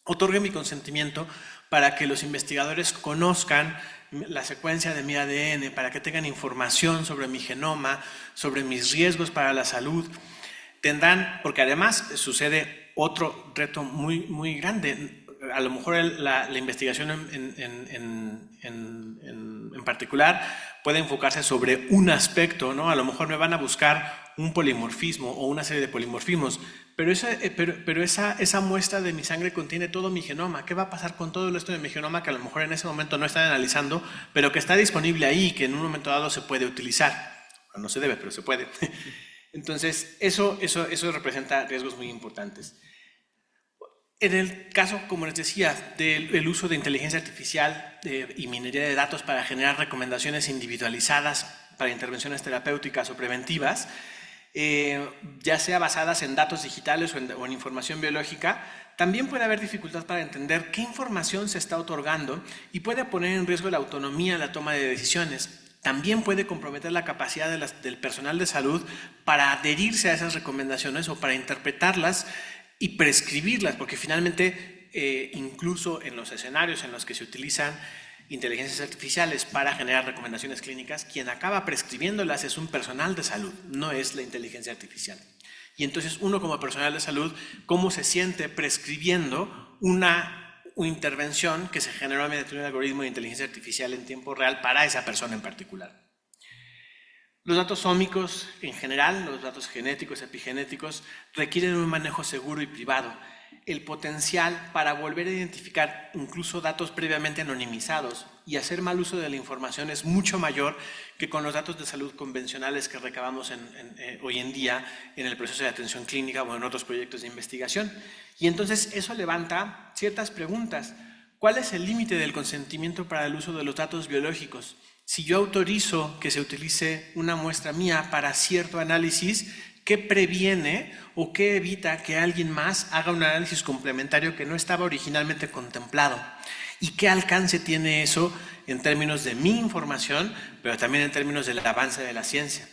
otorgue mi consentimiento para que los investigadores conozcan la secuencia de mi ADN, para que tengan información sobre mi genoma, sobre mis riesgos para la salud. Tendrán, porque además sucede otro reto muy grande. A lo mejor la investigación en particular puede enfocarse sobre un aspecto, ¿no? A lo mejor me van a buscar un polimorfismo o una serie de polimorfismos, pero esa muestra de mi sangre contiene todo mi genoma. ¿Qué va a pasar con todo el resto de mi genoma que a lo mejor en ese momento no están analizando, pero que está disponible ahí y que en un momento dado se puede utilizar? No se debe, pero se puede. Entonces, eso representa riesgos muy importantes. En el caso, como les decía, del uso de inteligencia artificial y minería de datos para generar recomendaciones individualizadas para intervenciones terapéuticas o preventivas, ya sea basadas en datos digitales o en información biológica, también puede haber dificultad para entender qué información se está otorgando y puede poner en riesgo la autonomía en la toma de decisiones. También puede comprometer la capacidad del personal de salud para adherirse a esas recomendaciones o para interpretarlas y prescribirlas, porque finalmente incluso en los escenarios en los que se utilizan inteligencias artificiales para generar recomendaciones clínicas, quien acaba prescribiéndolas es un personal de salud, no es la inteligencia artificial. Y entonces uno como personal de salud, ¿cómo se siente prescribiendo una intervención que se generó mediante un algoritmo de inteligencia artificial en tiempo real para esa persona en particular? Los datos sómicos en general, los datos genéticos, epigenéticos, requieren un manejo seguro y privado. El potencial para volver a identificar incluso datos previamente anonimizados y hacer mal uso de la información es mucho mayor que con los datos de salud convencionales que recabamos hoy en día en el proceso de atención clínica o en otros proyectos de investigación. Y entonces eso levanta ciertas preguntas. ¿Cuál es el límite del consentimiento para el uso de los datos biológicos? Si yo autorizo que se utilice una muestra mía para cierto análisis, ¿qué previene o qué evita que alguien más haga un análisis complementario que no estaba originalmente contemplado? ¿Y qué alcance tiene eso en términos de mi información, pero también en términos del avance de la ciencia?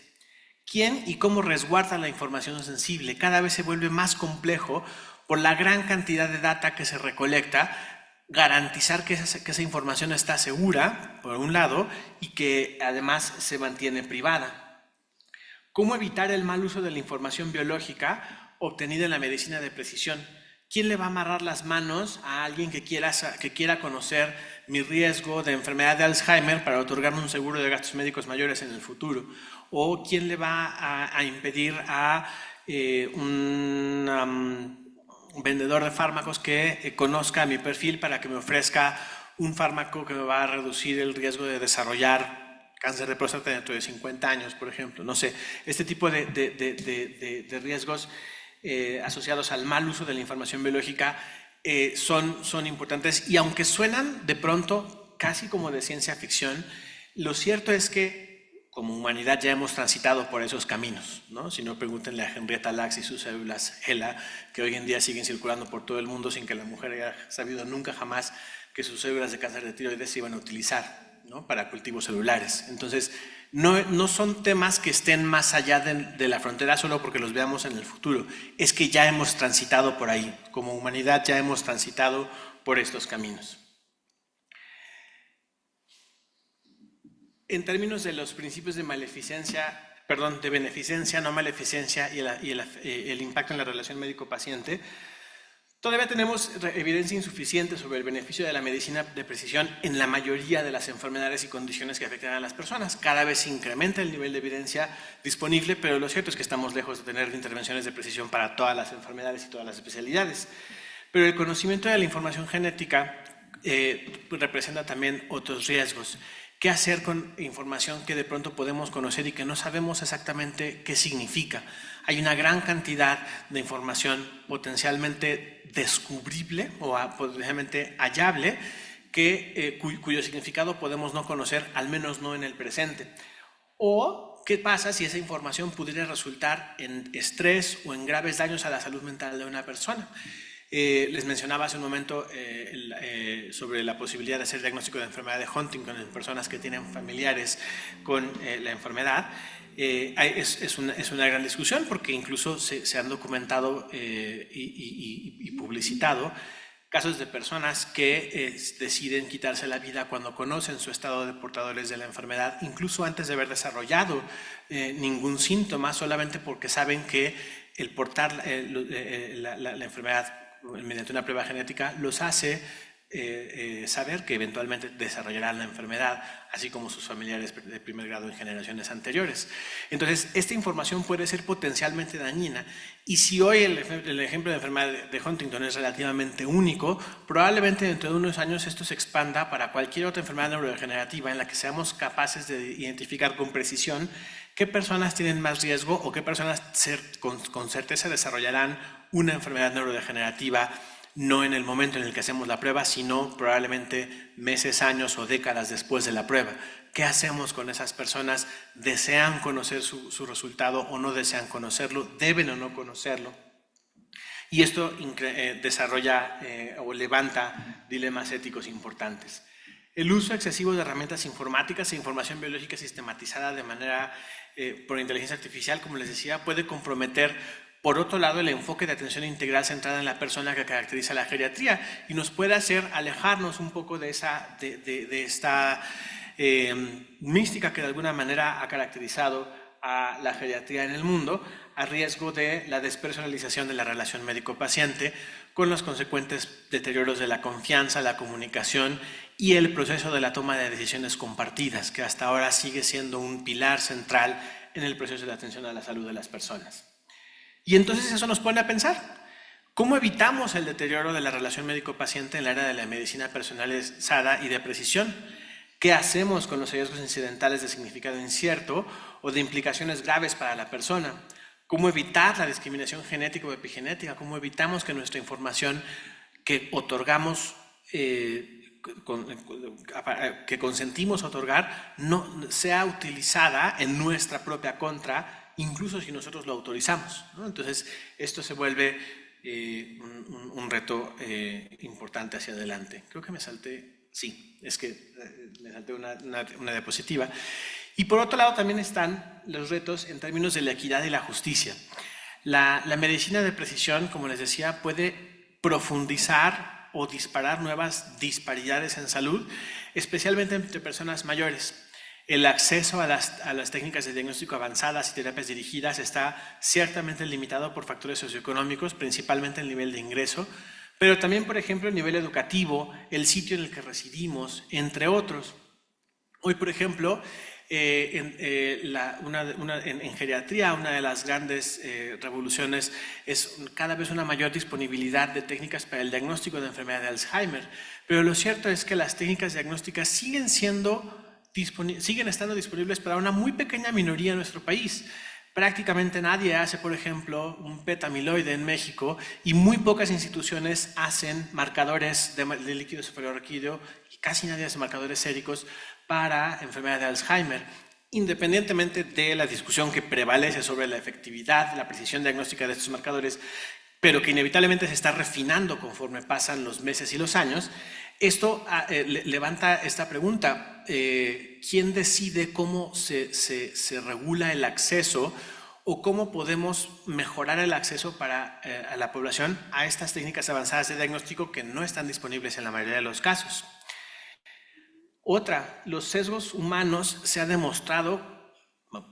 ¿Quién y cómo resguarda la información sensible? Cada vez se vuelve más complejo por la gran cantidad de data que se recolecta, garantizar que esa información está segura, por un lado, y que además se mantiene privada. ¿Cómo evitar el mal uso de la información biológica obtenida en la medicina de precisión? ¿quién le va a amarrar las manos a alguien que quiera conocer mi riesgo de enfermedad de Alzheimer para otorgarme un seguro de gastos médicos mayores en el futuro? ¿O quién le va a impedir a un vendedor de fármacos que conozca mi perfil para que me ofrezca un fármaco que me va a reducir el riesgo de desarrollar cáncer de próstata dentro de 50 años, por ejemplo? No sé, este tipo de riesgos asociados al mal uso de la información biológica son importantes, y aunque suenan de pronto casi como de ciencia ficción, lo cierto es que como humanidad ya hemos transitado por esos caminos, ¿no? Si no, pregúntenle a Henrietta Lacks y sus células HeLa, que hoy en día siguen circulando por todo el mundo sin que la mujer haya sabido nunca jamás que sus células de cáncer de tiroides se iban a utilizar, ¿no?, para cultivos celulares. Entonces, no son temas que estén más allá de la frontera solo porque los veamos en el futuro. Es que ya hemos transitado por ahí. Como humanidad ya hemos transitado por estos caminos. En términos de los principios de de beneficencia, no maleficencia y el impacto en la relación médico-paciente, todavía tenemos evidencia insuficiente sobre el beneficio de la medicina de precisión en la mayoría de las enfermedades y condiciones que afectan a las personas. Cada vez se incrementa el nivel de evidencia disponible, pero lo cierto es que estamos lejos de tener intervenciones de precisión para todas las enfermedades y todas las especialidades. Pero el conocimiento de la información genética representa también otros riesgos. ¿Qué hacer con información que de pronto podemos conocer y que no sabemos exactamente qué significa? Hay una gran cantidad de información potencialmente descubrible o potencialmente hallable cuyo significado podemos no conocer, al menos no en el presente. ¿O qué pasa si esa información pudiera resultar en estrés o en graves daños a la salud mental de una persona? Les mencionaba hace un momento sobre la posibilidad de hacer diagnóstico de enfermedad de Huntington en personas que tienen familiares con la enfermedad. Es una gran discusión porque incluso se han documentado y publicitado casos de personas que deciden quitarse la vida cuando conocen su estado de portadores de la enfermedad, incluso antes de haber desarrollado ningún síntoma, solamente porque saben que el portar la enfermedad mediante una prueba genética los hace saber que eventualmente desarrollarán la enfermedad, así como sus familiares de primer grado en generaciones anteriores. Entonces, esta información puede ser potencialmente dañina, y si hoy el ejemplo de enfermedad de Huntington es relativamente único, probablemente dentro de unos años esto se expanda para cualquier otra enfermedad neurodegenerativa en la que seamos capaces de identificar con precisión qué personas tienen más riesgo o qué personas con certeza desarrollarán una enfermedad neurodegenerativa, no en el momento en el que hacemos la prueba, sino probablemente meses, años o décadas después de la prueba. ¿Qué hacemos con esas personas? ¿Desean conocer su resultado o no desean conocerlo? ¿Deben o no conocerlo? Y esto desarrolla o levanta dilemas éticos importantes. El uso excesivo de herramientas informáticas e información biológica sistematizada de manera por inteligencia artificial, como les decía, puede comprometer, por otro lado, el enfoque de atención integral centrada en la persona que caracteriza la geriatría, y nos puede hacer alejarnos un poco de esta mística que de alguna manera ha caracterizado a la geriatría en el mundo, a riesgo de la despersonalización de la relación médico-paciente, con los consecuentes deterioros de la confianza, la comunicación y el proceso de la toma de decisiones compartidas, que hasta ahora sigue siendo un pilar central en el proceso de atención a la salud de las personas. Y entonces eso nos pone a pensar, ¿cómo evitamos el deterioro de la relación médico-paciente en el área de la medicina personalizada y de precisión? ¿Qué hacemos con los hallazgos incidentales de significado incierto o de implicaciones graves para la persona? ¿Cómo evitar la discriminación genética o epigenética? ¿Cómo evitamos que nuestra información que otorgamos, que consentimos otorgar, no sea utilizada en nuestra propia contra, incluso si nosotros lo autorizamos, ¿no? Entonces, esto se vuelve un reto importante hacia adelante. Creo que me salté, sí, es que me salté una diapositiva. Y por otro lado también están los retos en términos de la equidad y la justicia. La medicina de precisión, como les decía, puede profundizar o disparar nuevas disparidades en salud, especialmente entre personas mayores. El acceso a las técnicas de diagnóstico avanzadas y terapias dirigidas está ciertamente limitado por factores socioeconómicos, principalmente el nivel de ingreso, pero también, por ejemplo, el nivel educativo, el sitio en el que residimos, entre otros. Hoy, por ejemplo, en geriatría, una de las grandes revoluciones es cada vez una mayor disponibilidad de técnicas para el diagnóstico de enfermedad de Alzheimer, pero lo cierto es que las técnicas diagnósticas siguen estando disponibles para una muy pequeña minoría en nuestro país. Prácticamente nadie hace, por ejemplo, un PET amiloide en México y muy pocas instituciones hacen marcadores de líquido cefalorraquídeo y casi nadie hace marcadores séricos para enfermedad de Alzheimer, independientemente de la discusión que prevalece sobre la efectividad, la precisión diagnóstica de estos marcadores, pero que inevitablemente se está refinando conforme pasan los meses y los años. Esto levanta esta pregunta: ¿quién decide cómo se regula el acceso o cómo podemos mejorar el acceso a la población a estas técnicas avanzadas de diagnóstico que no están disponibles en la mayoría de los casos? Otra, los sesgos humanos se ha demostrado,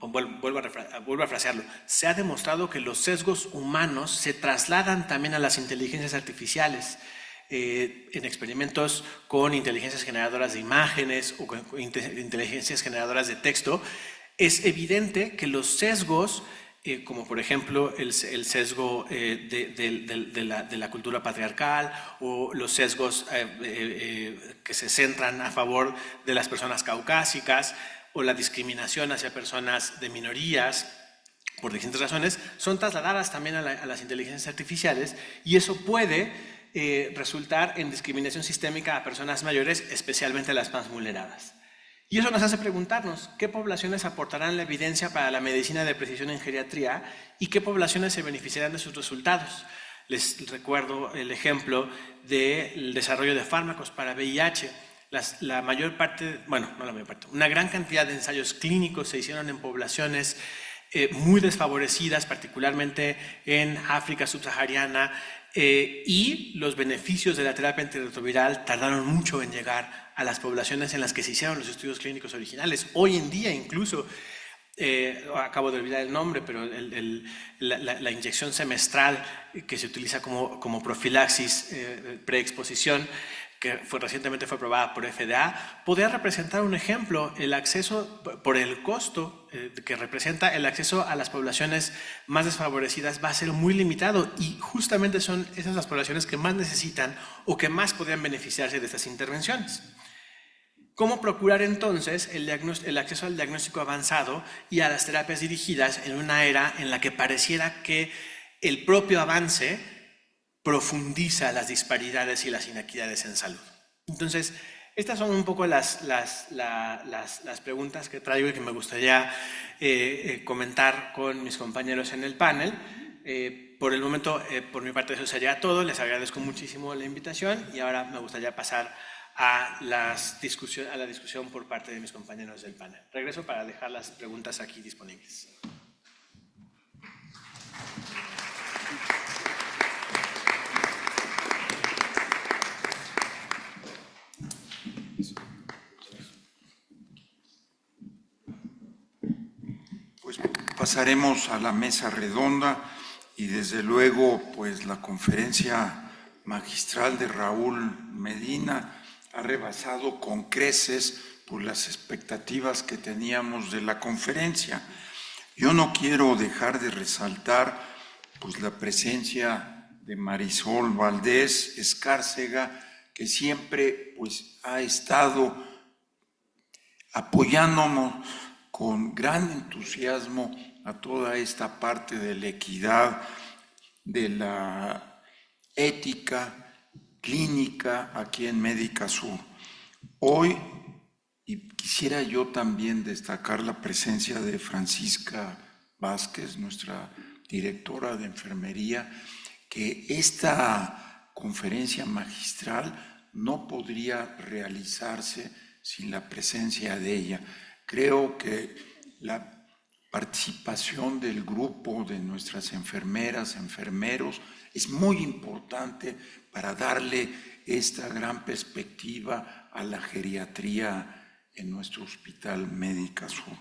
vuelvo a frasearlo, se ha demostrado que los sesgos humanos se trasladan también a las inteligencias artificiales. En experimentos con inteligencias generadoras de imágenes o con inteligencias generadoras de texto, es evidente que los sesgos, como por ejemplo el sesgo de la cultura patriarcal o los sesgos que se centran a favor de las personas caucásicas o la discriminación hacia personas de minorías por distintas razones, son trasladadas también a las inteligencias artificiales, y eso puede resultar en discriminación sistémica a personas mayores, especialmente las más vulneradas. Y eso nos hace preguntarnos qué poblaciones aportarán la evidencia para la medicina de precisión en geriatría y qué poblaciones se beneficiarán de sus resultados. Les recuerdo el ejemplo del desarrollo de fármacos para VIH. La mayor parte, bueno, no la mayor parte, una gran cantidad de ensayos clínicos se hicieron en poblaciones muy desfavorecidas, particularmente en África subsahariana, y los beneficios de la terapia antirretroviral tardaron mucho en llegar a las poblaciones en las que se hicieron los estudios clínicos originales. Hoy en día incluso, acabo de olvidar el nombre, pero la inyección semestral que se utiliza como profilaxis preexposición, que recientemente fue aprobada por FDA, podría representar un ejemplo. El acceso, por el costo que representa, el acceso a las poblaciones más desfavorecidas va a ser muy limitado, y justamente son esas las poblaciones que más necesitan o que más podrían beneficiarse de estas intervenciones. ¿Cómo procurar entonces el acceso al diagnóstico avanzado y a las terapias dirigidas en una era en la que pareciera que el propio avance profundiza las disparidades y las inequidades en salud? Entonces, estas son un poco las preguntas que traigo y que me gustaría comentar con mis compañeros en el panel. Por el momento, por mi parte, eso sería todo. Les agradezco muchísimo la invitación y ahora me gustaría pasar a la discusión por parte de mis compañeros del panel. Regreso para dejar las preguntas aquí disponibles. Pues pasaremos a la mesa redonda y desde luego pues la conferencia magistral de Raúl Medina ha rebasado con creces por las expectativas que teníamos de la conferencia. Yo no quiero dejar de resaltar pues la presencia de Marisol Valdés Escárcega, que siempre pues ha estado apoyándonos con gran entusiasmo a toda esta parte de la equidad, de la ética clínica aquí en Médica Sur. Hoy, y quisiera yo también destacar la presencia de Francisca Vázquez, nuestra directora de enfermería, que esta conferencia magistral no podría realizarse sin la presencia de ella. Creo que la participación del grupo de nuestras enfermeras, enfermeros, es muy importante para darle esta gran perspectiva a la geriatría en nuestro Hospital Médica Sur.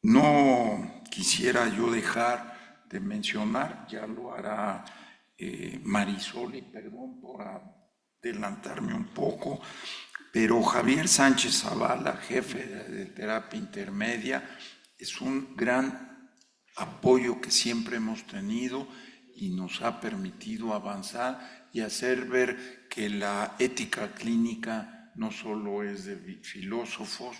No quisiera yo dejar de mencionar, ya lo hará Marisol, y perdón por adelantarme un poco, pero Javier Sánchez Zavala, jefe de terapia intermedia, es un gran apoyo que siempre hemos tenido y nos ha permitido avanzar y hacer ver que la ética clínica no solo es de filósofos,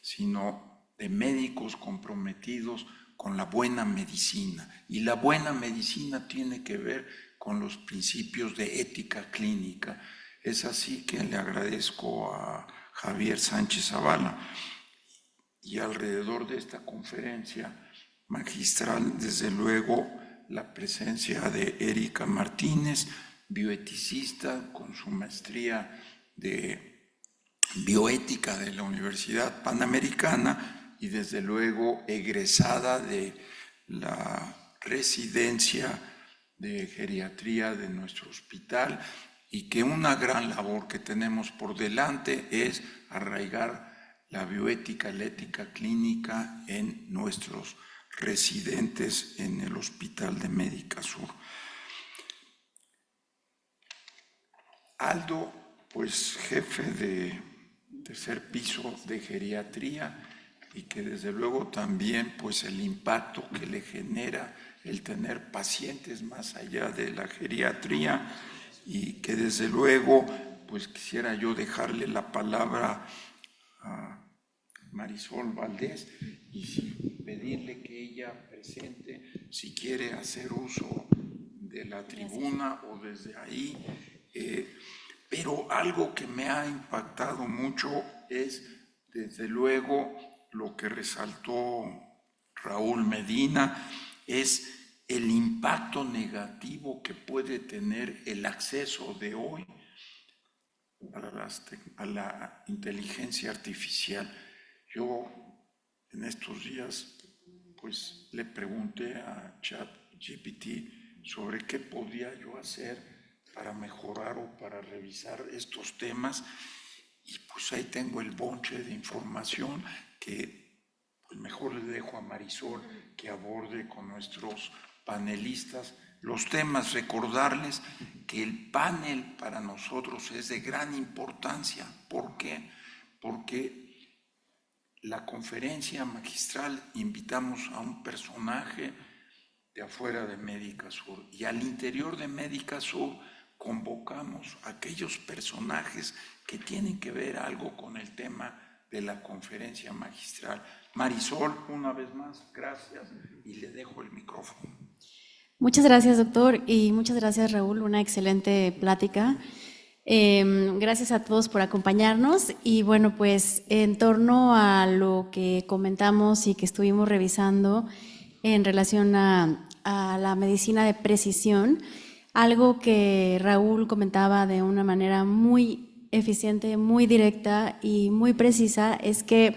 sino de médicos comprometidos con la buena medicina. Y la buena medicina tiene que ver con los principios de ética clínica. Es así que le agradezco a Javier Sánchez Zavala. Y alrededor de esta conferencia magistral, desde luego, la presencia de Erika Martínez, bioeticista con su maestría de bioética de la Universidad Panamericana y desde luego egresada de la residencia de geriatría de nuestro hospital, y que una gran labor que tenemos por delante es arraigar la bioética, la ética clínica en nuestros residentes en el Hospital de Médica Sur. Aldo, pues jefe de tercer piso de geriatría, y que desde luego también pues el impacto que le genera el tener pacientes más allá de la geriatría, y que desde luego pues quisiera yo dejarle la palabra a Marisol Valdés y pedirle que ella presente si quiere hacer uso de la tribuna o desde ahí. Pero algo que me ha impactado mucho es desde luego lo que resaltó Raúl Medina, es el impacto negativo que puede tener el acceso de hoy a la inteligencia artificial. Yo en estos días pues le pregunté a ChatGPT sobre qué podía yo hacer para mejorar o para revisar estos temas, y pues ahí tengo el bonche de información que pues mejor le dejo a Marisol que aborde con nuestros panelistas los temas. Recordarles que el panel para nosotros es de gran importancia. ¿Por qué? Porque la conferencia magistral invitamos a un personaje de afuera de Médica Sur, y al interior de Médica Sur convocamos a aquellos personajes que tienen que ver algo con el tema de la conferencia magistral. Marisol, una vez más, gracias, y le dejo el micrófono. Muchas gracias, doctor, y muchas gracias, Raúl, una excelente plática. Gracias a todos por acompañarnos, y bueno, pues en torno a lo que comentamos y que estuvimos revisando en relación a la medicina de precisión, algo que Raúl comentaba de una manera muy eficiente, muy directa y muy precisa, es que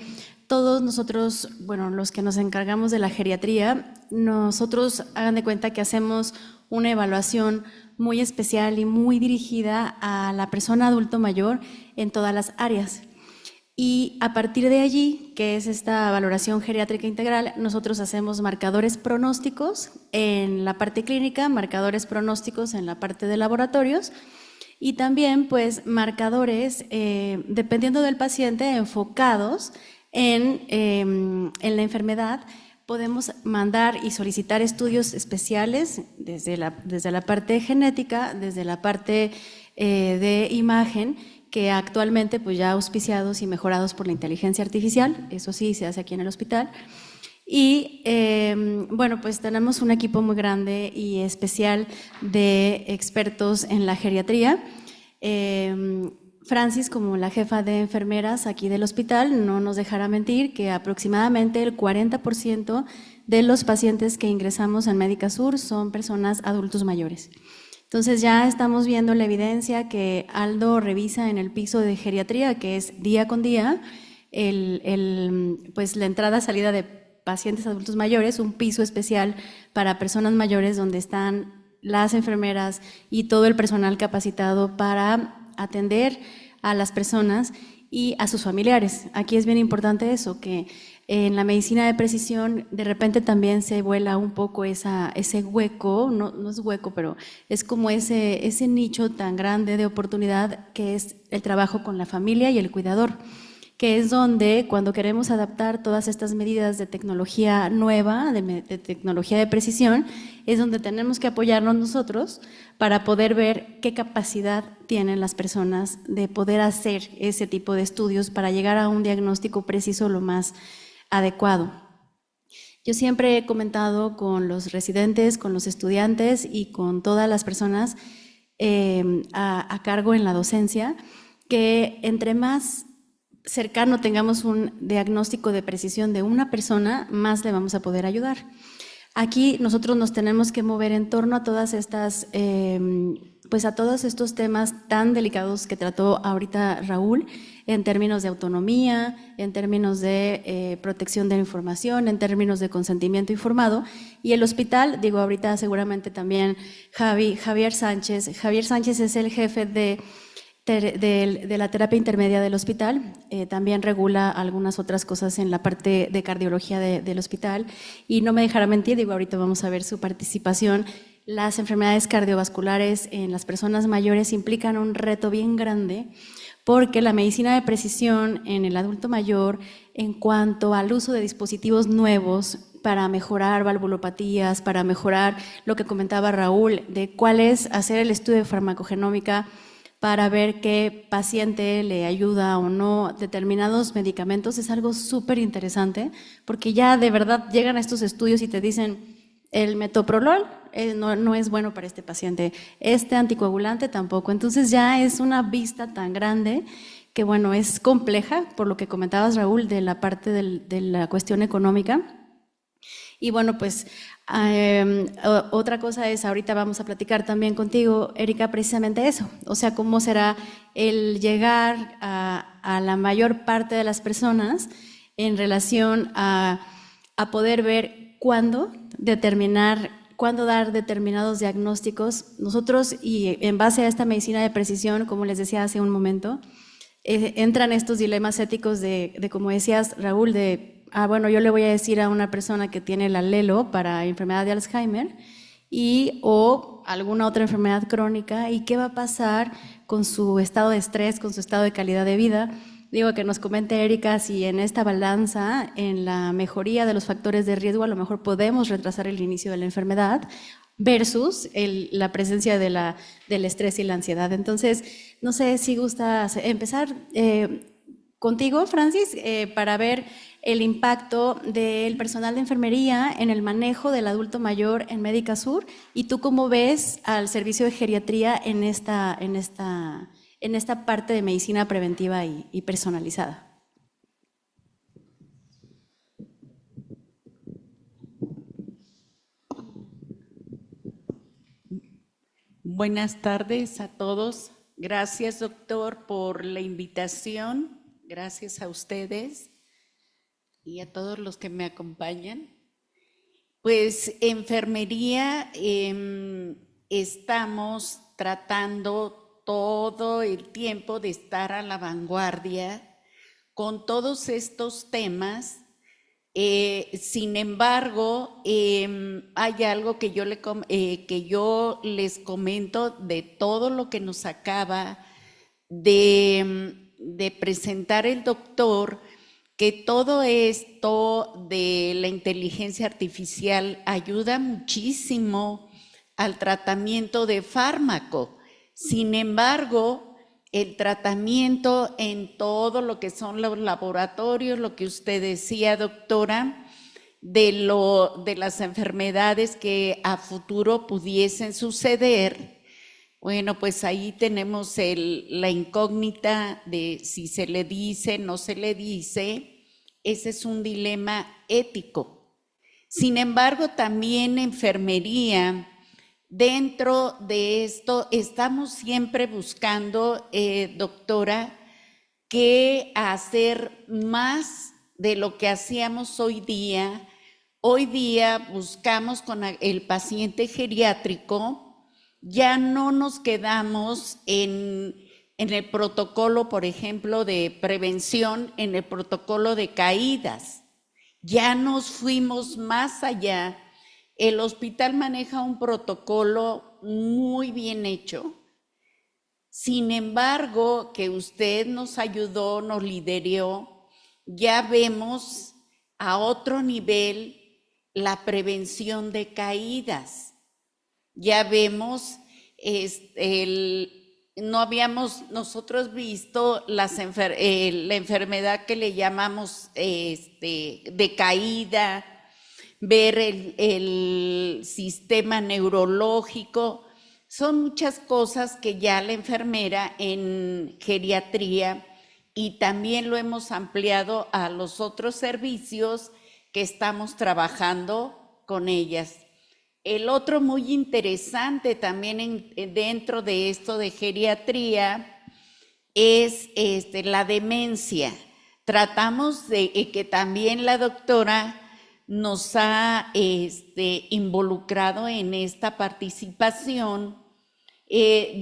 todos nosotros, bueno, los que nos encargamos de la geriatría, nosotros hagan de cuenta que hacemos una evaluación muy especial y muy dirigida a la persona adulto mayor en todas las áreas. Y a partir de allí, que es esta valoración geriátrica integral, nosotros hacemos marcadores pronósticos en la parte clínica, marcadores pronósticos en la parte de laboratorios, y también pues marcadores, dependiendo del paciente, enfocados en la enfermedad. Podemos mandar y solicitar estudios especiales desde la parte genética, desde la parte de imagen, que actualmente pues ya auspiciados y mejorados por la inteligencia artificial. Eso sí, se hace aquí en el hospital. Y bueno, pues tenemos un equipo muy grande y especial de expertos en la geriatría. Francis, como la jefa de enfermeras aquí del hospital, no nos dejará mentir que aproximadamente el 40% de los pacientes que ingresamos en Médica Sur son personas adultos mayores. Entonces ya estamos viendo la evidencia que Aldo revisa en el piso de geriatría, que es día con día, pues la entrada-salida de pacientes adultos mayores, un piso especial para personas mayores donde están las enfermeras y todo el personal capacitado para atender a las personas, y a sus familiares. Aquí es bien importante eso, que en la medicina de precisión de repente también se vuela un poco ese hueco, no es hueco, pero es como ese nicho tan grande de oportunidad que es el trabajo con la familia y el cuidador, que es donde cuando queremos adaptar todas estas medidas de tecnología nueva, de tecnología de precisión, es donde tenemos que apoyarnos nosotros para poder ver qué capacidad tienen las personas de poder hacer ese tipo de estudios para llegar a un diagnóstico preciso lo más adecuado. Yo siempre he comentado con los residentes, con los estudiantes y con todas las personas a cargo en la docencia, que entre más cercano tengamos un diagnóstico de precisión de una persona, más le vamos a poder ayudar. Aquí nosotros nos tenemos que mover en torno a todas estas, pues a todos estos temas tan delicados que trató ahorita Raúl, en términos de autonomía, en términos de protección de la información, en términos de consentimiento informado. Y el hospital, digo ahorita seguramente también Javier Sánchez es el jefe de la terapia intermedia del hospital, también regula algunas otras cosas en la parte de cardiología del hospital, y no me dejará mentir, digo, ahorita vamos a ver su participación. Las enfermedades cardiovasculares en las personas mayores implican un reto bien grande, porque la medicina de precisión en el adulto mayor, en cuanto al uso de dispositivos nuevos para mejorar valvulopatías, para mejorar lo que comentaba Raúl, de cuál es hacer el estudio de farmacogenómica para ver qué paciente le ayuda o no determinados medicamentos, es algo súper interesante, porque ya de verdad llegan a estos estudios y te dicen, el metoprolol no es bueno para este paciente, este anticoagulante tampoco. Entonces ya es una vista tan grande que, bueno, es compleja, por lo que comentabas, Raúl, de la parte de la cuestión económica. Y bueno, pues otra cosa es, ahorita vamos a platicar también contigo, Erika, precisamente eso, o sea, cómo será el llegar a la mayor parte de las personas en relación a poder ver cuándo dar determinados diagnósticos. Nosotros, y en base a esta medicina de precisión, como les decía hace un momento, entran estos dilemas éticos de como decías, Raúl, bueno, yo le voy a decir a una persona que tiene el alelo para enfermedad de Alzheimer o alguna otra enfermedad crónica, y qué va a pasar con su estado de estrés, con su estado de calidad de vida. Digo, que nos comente Erika si en esta balanza, en la mejoría de los factores de riesgo, a lo mejor podemos retrasar el inicio de la enfermedad versus la presencia del estrés y la ansiedad. Entonces, no sé si gustas empezar contigo, Francis, para ver el impacto del personal de enfermería en el manejo del adulto mayor en Médica Sur, y tú cómo ves al servicio de geriatría en esta parte de medicina preventiva y personalizada. Buenas tardes a todos. Gracias, doctor, por la invitación. Gracias a ustedes y a todos los que me acompañan. Pues enfermería, estamos tratando todo el tiempo de estar a la vanguardia con todos estos temas. Sin embargo, hay algo que yo les comento de todo lo que nos acaba de presentar el doctor, que todo esto de la inteligencia artificial ayuda muchísimo al tratamiento de fármaco. Sin embargo, el tratamiento en todo lo que son los laboratorios, lo que usted decía, doctora, de las enfermedades que a futuro pudiesen suceder, bueno, pues ahí tenemos la incógnita de si se le dice, no se le dice. Ese es un dilema ético. Sin embargo, también enfermería, dentro de esto, estamos siempre buscando, doctora, que hacer más de lo que hacíamos hoy día. Hoy día buscamos con el paciente geriátrico, ya no nos quedamos en en el protocolo, por ejemplo, de prevención, en el protocolo de caídas. Ya nos fuimos más allá. El hospital maneja un protocolo muy bien hecho. Sin embargo, que usted nos ayudó, nos lideró, ya vemos a otro nivel la prevención de caídas. Ya vemos, no habíamos nosotros visto la enfermedad que le llamamos de caída, ver el sistema neurológico. Son muchas cosas que ya la enfermera en geriatría, y también lo hemos ampliado a los otros servicios que estamos trabajando con ellas. El otro muy interesante también dentro de esto de geriatría es la demencia. Tratamos de que también la doctora nos ha involucrado en esta participación,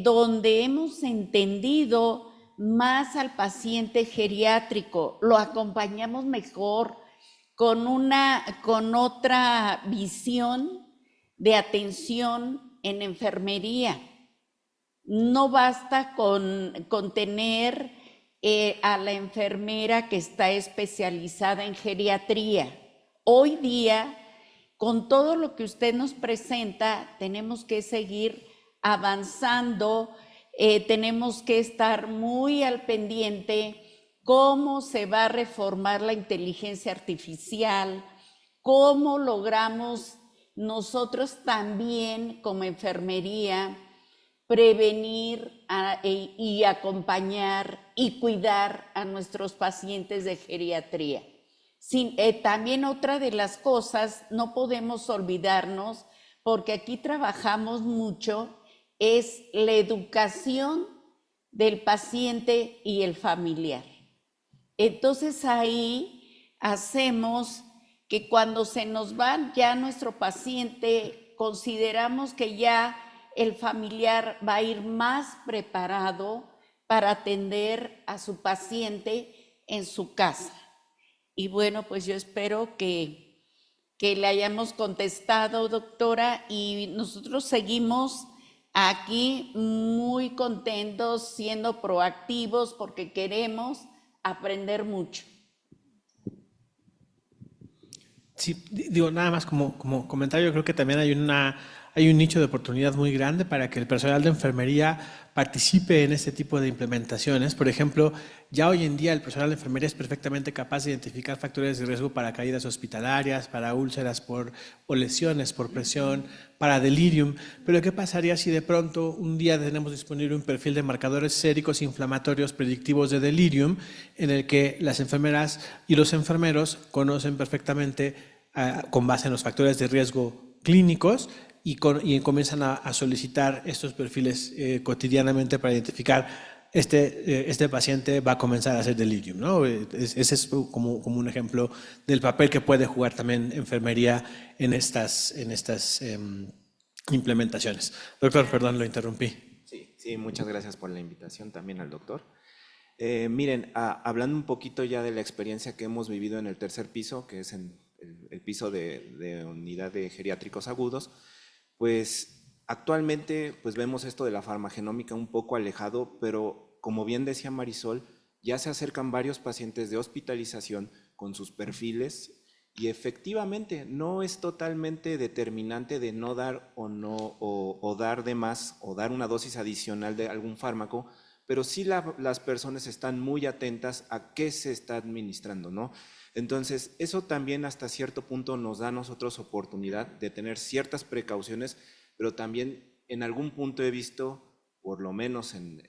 donde hemos entendido más al paciente geriátrico, lo acompañamos mejor con otra visión de atención en enfermería. No basta con tener a la enfermera que está especializada en geriatría. Hoy día, con todo lo que usted nos presenta, tenemos que seguir avanzando, tenemos que estar muy al pendiente cómo se va a reformar la inteligencia artificial, cómo logramos nosotros también como enfermería prevenir y acompañar y cuidar a nuestros pacientes de geriatría. También otra de las cosas, no podemos olvidarnos, porque aquí trabajamos mucho, es la educación del paciente y el familiar. Entonces ahí hacemos que cuando se nos va ya nuestro paciente, consideramos que ya el familiar va a ir más preparado para atender a su paciente en su casa. Y bueno, pues yo espero que le hayamos contestado, doctora, y nosotros seguimos aquí muy contentos, siendo proactivos, porque queremos aprender mucho. Sí, digo, nada más como comentario, yo creo que también hay un nicho de oportunidad muy grande para que el personal de enfermería participe en este tipo de implementaciones. Por ejemplo, ya hoy en día el personal de enfermería es perfectamente capaz de identificar factores de riesgo para caídas hospitalarias, para úlceras o lesiones por presión, para delirium. Pero ¿qué pasaría si de pronto un día tenemos disponible un perfil de marcadores séricos inflamatorios predictivos de delirium, en el que las enfermeras y los enfermeros conocen perfectamente con base en los factores de riesgo clínicos y comienzan a solicitar estos perfiles cotidianamente para identificar este paciente va a comenzar a hacer delirium, ¿no? Ese es como un ejemplo del papel que puede jugar también enfermería en estas implementaciones. Doctor, perdón, lo interrumpí. Sí, muchas gracias por la invitación también al doctor. Miren, hablando un poquito ya de la experiencia que hemos vivido en el tercer piso, que es en el piso de unidad de geriátricos agudos, pues actualmente pues vemos esto de la farmagenómica un poco alejado, pero como bien decía Marisol, ya se acercan varios pacientes de hospitalización con sus perfiles y efectivamente no es totalmente determinante de no dar o dar de más o dar una dosis adicional de algún fármaco, pero sí las personas están muy atentas a qué se está administrando, ¿no? Entonces, eso también hasta cierto punto nos da a nosotros oportunidad de tener ciertas precauciones, pero también en algún punto he visto, por lo menos en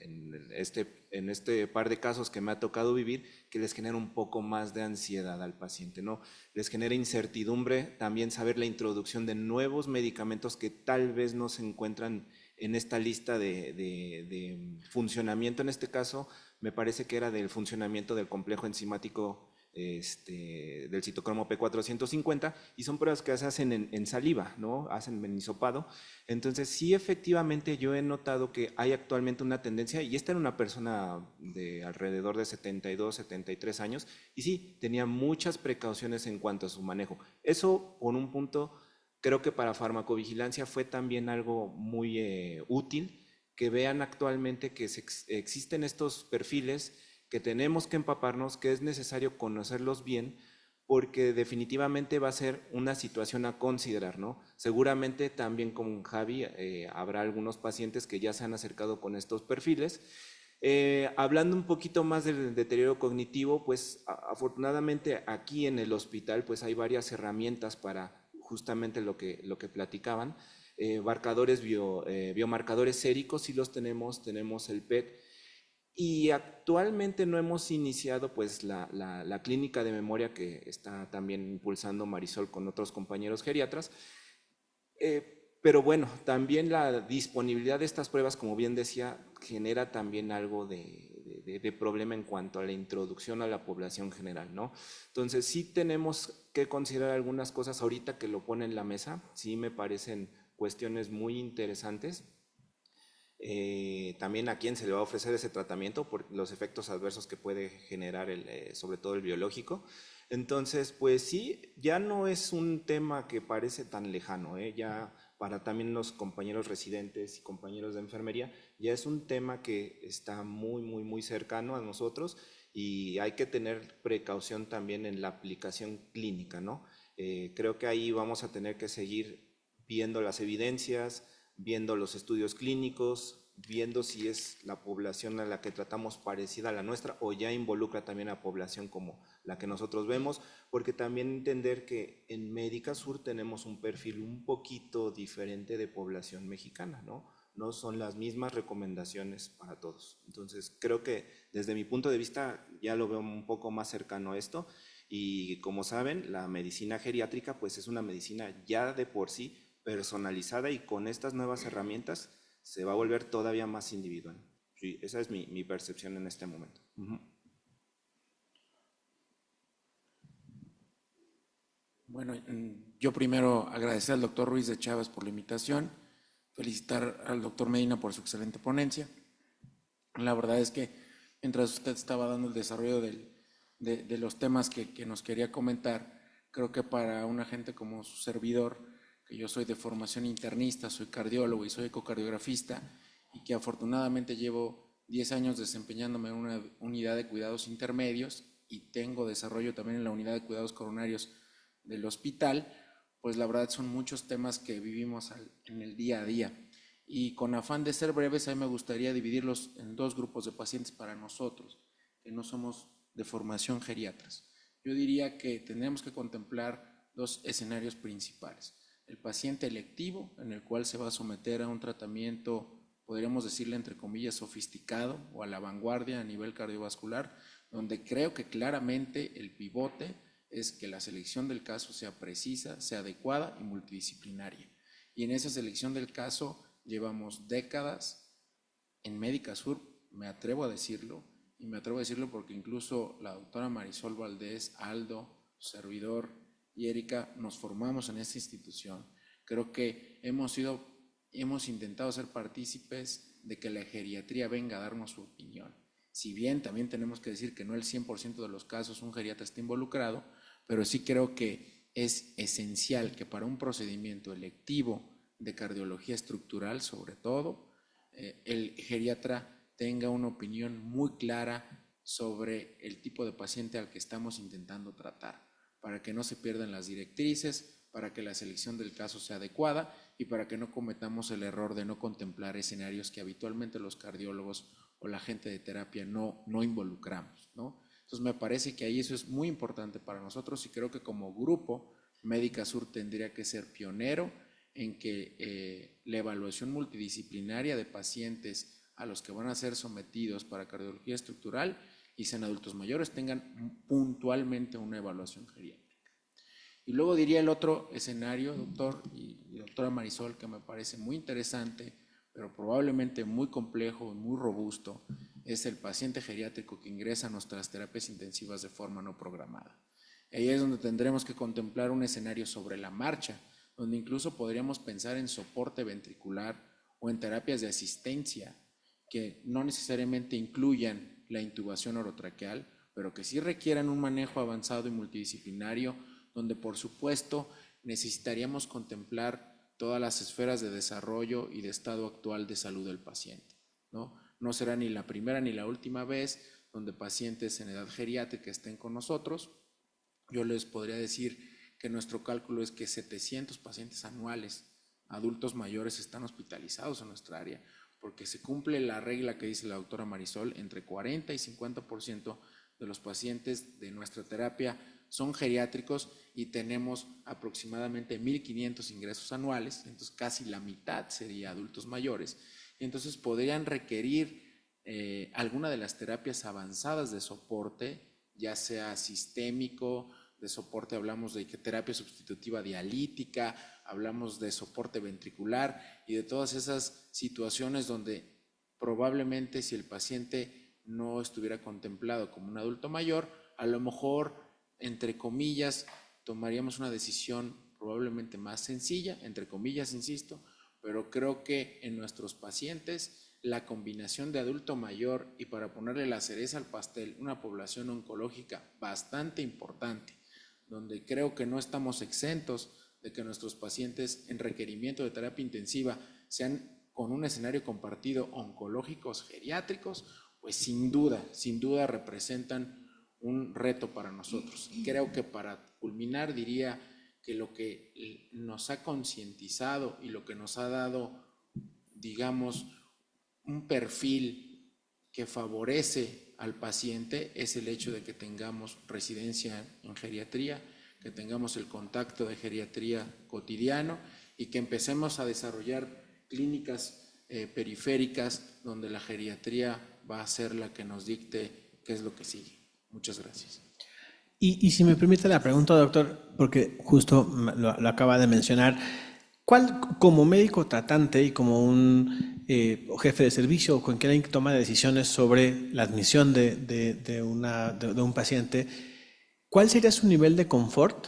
este par de casos que me ha tocado vivir, que les genera un poco más de ansiedad al paciente, ¿no? Les genera incertidumbre también saber la introducción de nuevos medicamentos que tal vez no se encuentran en esta lista de funcionamiento. En este caso, me parece que era del funcionamiento del complejo enzimático del citocromo P450, y son pruebas que se hacen en saliva, ¿no? Hacen en hisopado. Entonces, sí, efectivamente, yo he notado que hay actualmente una tendencia, y esta era una persona de alrededor de 72, 73 años, y sí, tenía muchas precauciones en cuanto a su manejo. Eso, por un punto, creo que para farmacovigilancia fue también algo muy útil, que vean actualmente que existen estos perfiles, que tenemos que empaparnos, que es necesario conocerlos bien, porque definitivamente va a ser una situación a considerar, ¿no? Seguramente también con Javi habrá algunos pacientes que ya se han acercado con estos perfiles. Hablando un poquito más del deterioro cognitivo, pues afortunadamente aquí en el hospital pues hay varias herramientas para justamente lo que platicaban. Biomarcadores séricos sí los tenemos el PET, y actualmente no hemos iniciado pues la clínica de memoria que está también impulsando Marisol con otros compañeros geriatras. Pero bueno, también la disponibilidad de estas pruebas, como bien decía, genera también algo de problema en cuanto a la introducción a la población general, ¿no? Entonces sí tenemos que considerar algunas cosas ahorita que lo pone en la mesa, sí me parecen cuestiones muy interesantes. También a quién se le va a ofrecer ese tratamiento por los efectos adversos que puede generar sobre todo el biológico. Entonces, pues sí, ya no es un tema que parece tan lejano, ya para también los compañeros residentes y compañeros de enfermería, ya es un tema que está muy cercano a nosotros, y hay que tener precaución también en la aplicación clínica, ¿no? Creo que ahí vamos a tener que seguir viendo las evidencias, viendo los estudios clínicos, viendo si es la población a la que tratamos parecida a la nuestra o ya involucra también a población como la que nosotros vemos, porque también entender que en Médica Sur tenemos un perfil un poquito diferente de población mexicana, ¿no? No son las mismas recomendaciones para todos. Entonces, creo que desde mi punto de vista ya lo veo un poco más cercano a esto, y como saben, la medicina geriátrica pues es una medicina ya de por sí personalizada, y con estas nuevas herramientas se va a volver todavía más individual. Sí, esa es mi percepción en este momento. Bueno, yo primero agradecer al doctor Ruiz de Chávez por la invitación, felicitar al doctor Medina por su excelente ponencia. La verdad es que mientras usted estaba dando el desarrollo de los temas que nos quería comentar, creo que para una gente como su servidor, que yo soy de formación internista, soy cardiólogo y soy ecocardiografista, y que afortunadamente llevo 10 años desempeñándome en una unidad de cuidados intermedios y tengo desarrollo también en la unidad de cuidados coronarios del hospital, pues la verdad son muchos temas que vivimos en el día a día. Y con afán de ser breves, a mí me gustaría dividirlos en dos grupos de pacientes para nosotros, que no somos de formación geriatras. Yo diría que tendremos que contemplar dos escenarios principales. El paciente electivo, en el cual se va a someter a un tratamiento, podríamos decirle entre comillas, sofisticado o a la vanguardia a nivel cardiovascular, donde creo que claramente el pivote es que la selección del caso sea precisa, sea adecuada y multidisciplinaria. Y en esa selección del caso llevamos décadas en Médica Sur, me atrevo a decirlo, y me atrevo a decirlo porque incluso la doctora Marisol Valdés, Aldo, su servidor y Erika nos formamos en esta institución. Creo que hemos intentado ser partícipes de que la geriatría venga a darnos su opinión. Si bien también tenemos que decir que no el 100% de los casos un geriatra está involucrado, pero sí creo que es esencial que para un procedimiento electivo de cardiología estructural, sobre todo, el geriatra tenga una opinión muy clara sobre el tipo de paciente al que estamos intentando tratar, para que no se pierdan las directrices, para que la selección del caso sea adecuada y para que no cometamos el error de no contemplar escenarios que habitualmente los cardiólogos o la gente de terapia no involucramos, ¿no? Entonces me parece que ahí eso es muy importante para nosotros, y creo que como grupo Médica Sur tendría que ser pionero en que la evaluación multidisciplinaria de pacientes a los que van a ser sometidos para cardiología estructural y sean adultos mayores tengan puntualmente una evaluación geriátrica. Y luego diría el otro escenario, doctor y doctora Marisol, que me parece muy interesante, pero probablemente muy complejo y muy robusto, es el paciente geriátrico que ingresa a nuestras terapias intensivas de forma no programada. Ahí es donde tendremos que contemplar un escenario sobre la marcha, donde incluso podríamos pensar en soporte ventricular o en terapias de asistencia que no necesariamente incluyan la intubación orotraqueal, pero que sí requieran un manejo avanzado y multidisciplinario, donde por supuesto necesitaríamos contemplar todas las esferas de desarrollo y de estado actual de salud del paciente, ¿no? No será ni la primera ni la última vez donde pacientes en edad geriátrica estén con nosotros. Yo les podría decir que nuestro cálculo es que 700 pacientes anuales, adultos mayores, están hospitalizados en nuestra área, porque se cumple la regla que dice la doctora Marisol: entre 40 y 50% de los pacientes de nuestra terapia son geriátricos y tenemos aproximadamente 1.500 ingresos anuales, entonces casi la mitad sería adultos mayores, y entonces podrían requerir alguna de las terapias avanzadas de soporte, ya sea sistémico, de soporte hablamos de terapia sustitutiva dialítica, hablamos de soporte ventricular y de todas esas situaciones donde probablemente si el paciente no estuviera contemplado como un adulto mayor, a lo mejor, entre comillas, tomaríamos una decisión probablemente más sencilla, entre comillas, insisto, pero creo que en nuestros pacientes la combinación de adulto mayor y, para ponerle la cereza al pastel, una población oncológica bastante importante, donde creo que no estamos exentos de que nuestros pacientes en requerimiento de terapia intensiva sean con un escenario compartido oncológicos geriátricos, pues sin duda representan un reto para nosotros. Creo que para culminar diría que lo que nos ha concientizado y lo que nos ha dado, digamos, un perfil que favorece al paciente es el hecho de que tengamos residencia en geriatría, que tengamos el contacto de geriatría cotidiano y que empecemos a desarrollar clínicas periféricas donde la geriatría va a ser la que nos dicte qué es lo que sigue. Muchas gracias. Y si me permite la pregunta, doctor, porque justo lo acaba de mencionar, ¿cuál, como médico tratante y como un jefe de servicio o con quien toma decisiones sobre la admisión de un paciente, cuál sería su nivel de confort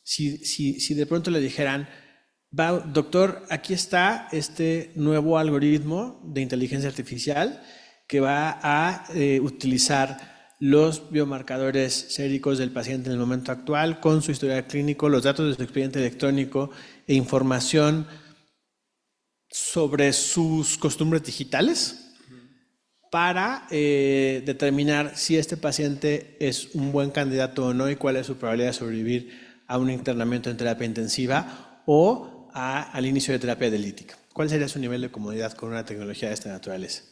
si de pronto le dijeran: va, doctor, aquí está este nuevo algoritmo de inteligencia artificial que va a utilizar los biomarcadores séricos del paciente en el momento actual, con su historial clínico, los datos de su expediente electrónico e información sobre sus costumbres digitales para determinar si este paciente es un buen candidato o no y cuál es su probabilidad de sobrevivir a un internamiento en terapia intensiva o al inicio de terapia dialítica? ¿Cuál sería su nivel de comodidad con una tecnología de esta naturaleza?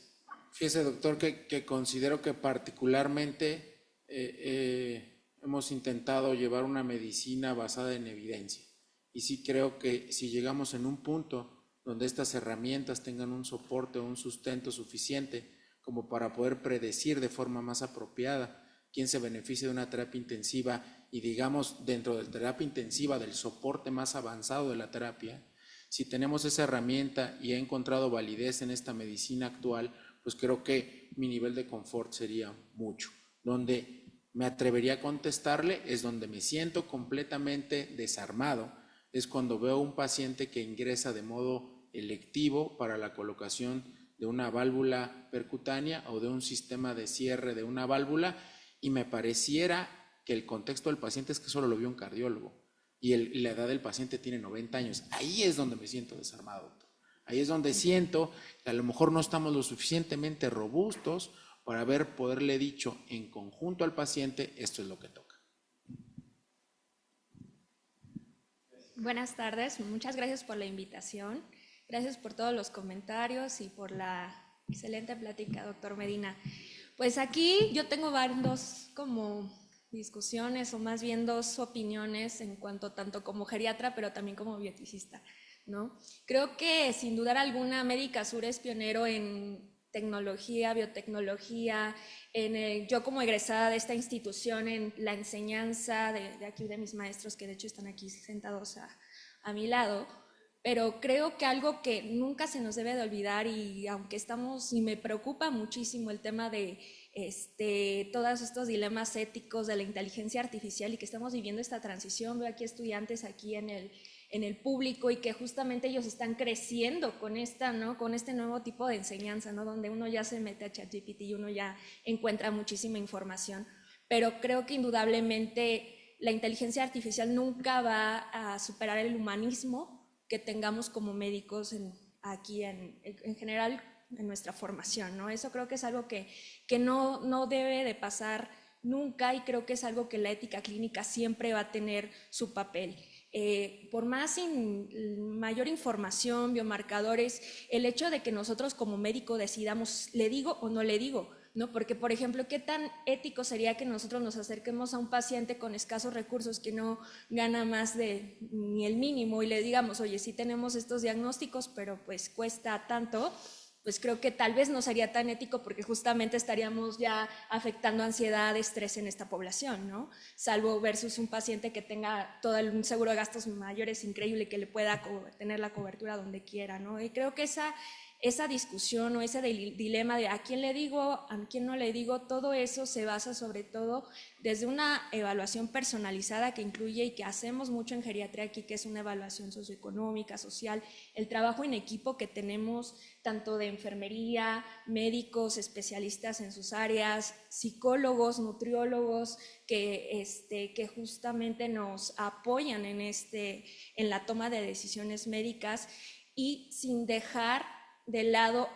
Fíjese, doctor, que considero que particularmente hemos intentado llevar una medicina basada en evidencia. Y sí creo que si llegamos en un punto donde estas herramientas tengan un soporte o un sustento suficiente como para poder predecir de forma más apropiada quién se beneficia de una terapia intensiva y, digamos, dentro de la terapia intensiva, del soporte más avanzado de la terapia, si tenemos esa herramienta y he encontrado validez en esta medicina actual, pues creo que mi nivel de confort sería mucho. Donde me atrevería a contestarle es donde me siento completamente desarmado, es cuando veo un paciente que ingresa de modo electivo para la colocación de una válvula percutánea o de un sistema de cierre de una válvula y me pareciera que el contexto del paciente es que solo lo vio un cardiólogo y la edad del paciente tiene 90 años. Ahí es donde me siento desarmado, doctor. Ahí es donde siento que a lo mejor no estamos lo suficientemente robustos para poderle dicho en conjunto al paciente: esto es lo que toca. Buenas tardes, muchas gracias por la invitación, gracias por todos los comentarios y por la excelente plática, doctor Medina. Pues aquí yo tengo dos como discusiones, o más bien dos opiniones en cuanto tanto como geriatra, pero también como bioeticista, ¿no? Creo que sin dudar alguna Médicasur es pionero en tecnología, biotecnología, yo como egresada de esta institución en la enseñanza de aquí de mis maestros, que de hecho están aquí sentados a mi lado, pero creo que algo que nunca se nos debe de olvidar, y aunque estamos, y me preocupa muchísimo el tema de todos estos dilemas éticos de la inteligencia artificial y que estamos viviendo esta transición. Veo aquí estudiantes aquí en el público y que justamente ellos están creciendo con ¿no? Con este nuevo tipo de enseñanza, ¿no? Donde uno ya se mete a ChatGPT y uno ya encuentra muchísima información. Pero creo que indudablemente la inteligencia artificial nunca va a superar el humanismo que tengamos como médicos aquí en general en nuestra formación, ¿no? Eso creo que es algo que no debe de pasar nunca, y creo que es algo que la ética clínica siempre va a tener su papel. Por mayor información, biomarcadores, el hecho de que nosotros como médico decidamos, ¿le digo o no le digo? ¿No? Porque, por ejemplo, ¿qué tan ético sería que nosotros nos acerquemos a un paciente con escasos recursos que no gana más de ni el mínimo y le digamos, oye, sí tenemos estos diagnósticos, pero pues cuesta tanto? Pues creo que tal vez no sería tan ético, porque justamente estaríamos ya afectando ansiedad, estrés en esta población, ¿no? Salvo versus un paciente que tenga todo un seguro de gastos mayores increíble, que le pueda tener la cobertura donde quiera, ¿no? Y creo que esa discusión o ese dilema de a quién le digo, a quién no le digo, todo eso se basa sobre todo desde una evaluación personalizada que incluye, y que hacemos mucho en geriatría aquí, que es una evaluación socioeconómica, social, el trabajo en equipo que tenemos tanto de enfermería, médicos, especialistas en sus áreas, psicólogos, nutriólogos, que justamente nos apoyan en la toma de decisiones médicas, y sin dejar de lado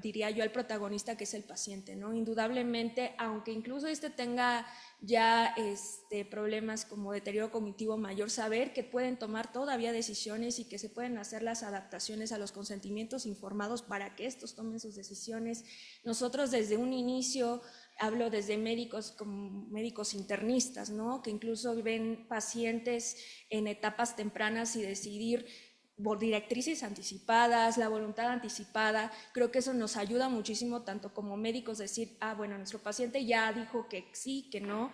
diría yo, al protagonista, que es el paciente, ¿no? Indudablemente, aunque incluso tenga ya problemas como deterioro cognitivo mayor, saber que pueden tomar todavía decisiones y que se pueden hacer las adaptaciones a los consentimientos informados para que estos tomen sus decisiones. Nosotros desde un inicio, hablo desde médicos como médicos internistas, ¿no? Que incluso ven pacientes en etapas tempranas y decidir directrices anticipadas, la voluntad anticipada. Creo que eso nos ayuda muchísimo tanto como médicos, decir, bueno, nuestro paciente ya dijo que sí, que no,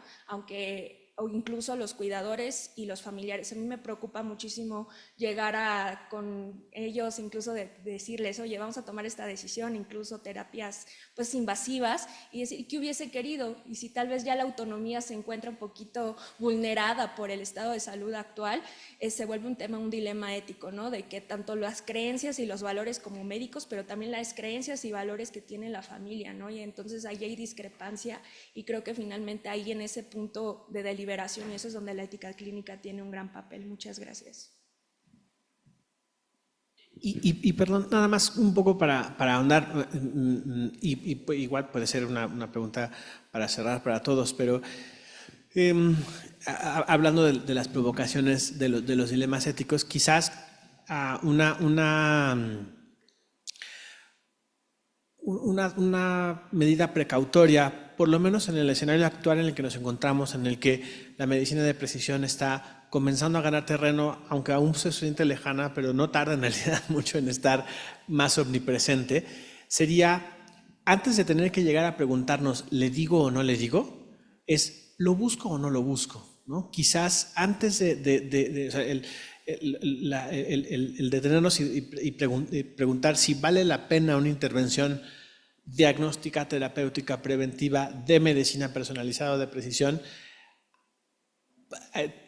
o incluso los cuidadores y los familiares. A mí me preocupa muchísimo llegar con ellos, incluso de decirles, oye, vamos a tomar esta decisión, incluso terapias pues invasivas, y decir, ¿qué hubiese querido? Y si tal vez ya la autonomía se encuentra un poquito vulnerada por el estado de salud actual, se vuelve un dilema ético, ¿no? De que tanto las creencias y los valores como médicos, pero también las creencias y valores que tiene la familia, ¿no? Y entonces ahí hay discrepancia, y creo que finalmente ahí en ese punto de deliberación, y eso es donde la ética clínica tiene un gran papel. Muchas gracias. Y perdón, nada más un poco para ahondar, igual puede ser una pregunta para cerrar para todos, pero hablando de las provocaciones de los dilemas éticos, quizás una medida precautoria, por lo menos en el escenario actual en el que nos encontramos, en el que la medicina de precisión está comenzando a ganar terreno, aunque aún se siente lejana, pero no tarda en realidad mucho en estar más omnipresente, sería, antes de tener que llegar a preguntarnos, ¿le digo o no le digo?, es, ¿lo busco o no lo busco?, ¿no? Quizás antes o sea, el detenernos y preguntar si vale la pena una intervención diagnóstica, terapéutica, preventiva, de medicina personalizada o de precisión,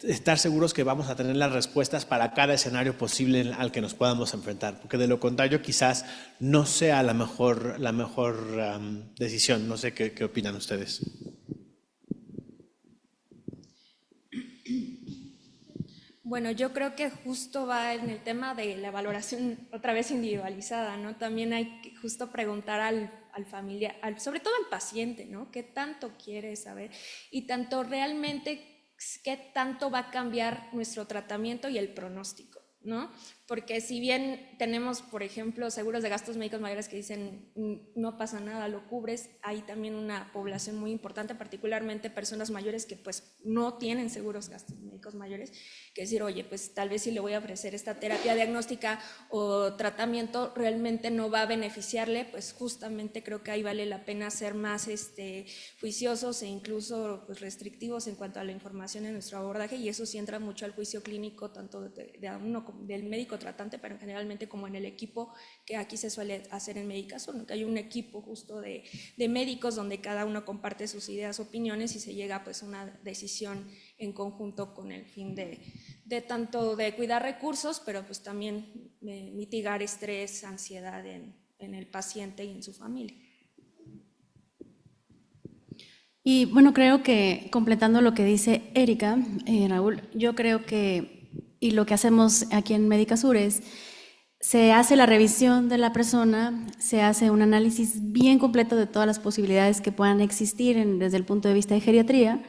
estar seguros que vamos a tener las respuestas para cada escenario posible al que nos podamos enfrentar, porque de lo contrario quizás no sea la mejor decisión. No sé qué opinan ustedes. Bueno, yo creo que justo va en el tema de la valoración otra vez individualizada, ¿no? También hay que justo preguntar al familiar, sobre todo al paciente, ¿no? ¿Qué tanto quiere saber? Y tanto realmente qué tanto va a cambiar nuestro tratamiento y el pronóstico, ¿no? Porque si bien tenemos, por ejemplo, seguros de gastos médicos mayores que dicen no pasa nada, lo cubres, hay también una población muy importante, particularmente personas mayores, que pues no tienen seguros gastos médicos mayores, que decir, oye, pues tal vez si le voy a ofrecer esta terapia diagnóstica o tratamiento realmente no va a beneficiarle, pues justamente creo que ahí vale la pena ser más juiciosos e incluso pues, restrictivos en cuanto a la información en nuestro abordaje, y eso sí entra mucho al juicio clínico, tanto de uno, del médico tratante, pero generalmente como en el equipo que aquí se suele hacer en Medicasur, que hay un equipo justo de médicos donde cada uno comparte sus ideas, opiniones y se llega pues a una decisión en conjunto con el fin de tanto de cuidar recursos, pero pues también mitigar estrés, ansiedad en el paciente y en su familia. Y bueno, creo que completando lo que dice Erika, Raúl, yo creo que, y lo que hacemos aquí en Medicasur es, se hace la revisión de la persona, se hace un análisis bien completo de todas las posibilidades que puedan existir desde el punto de vista de geriatría,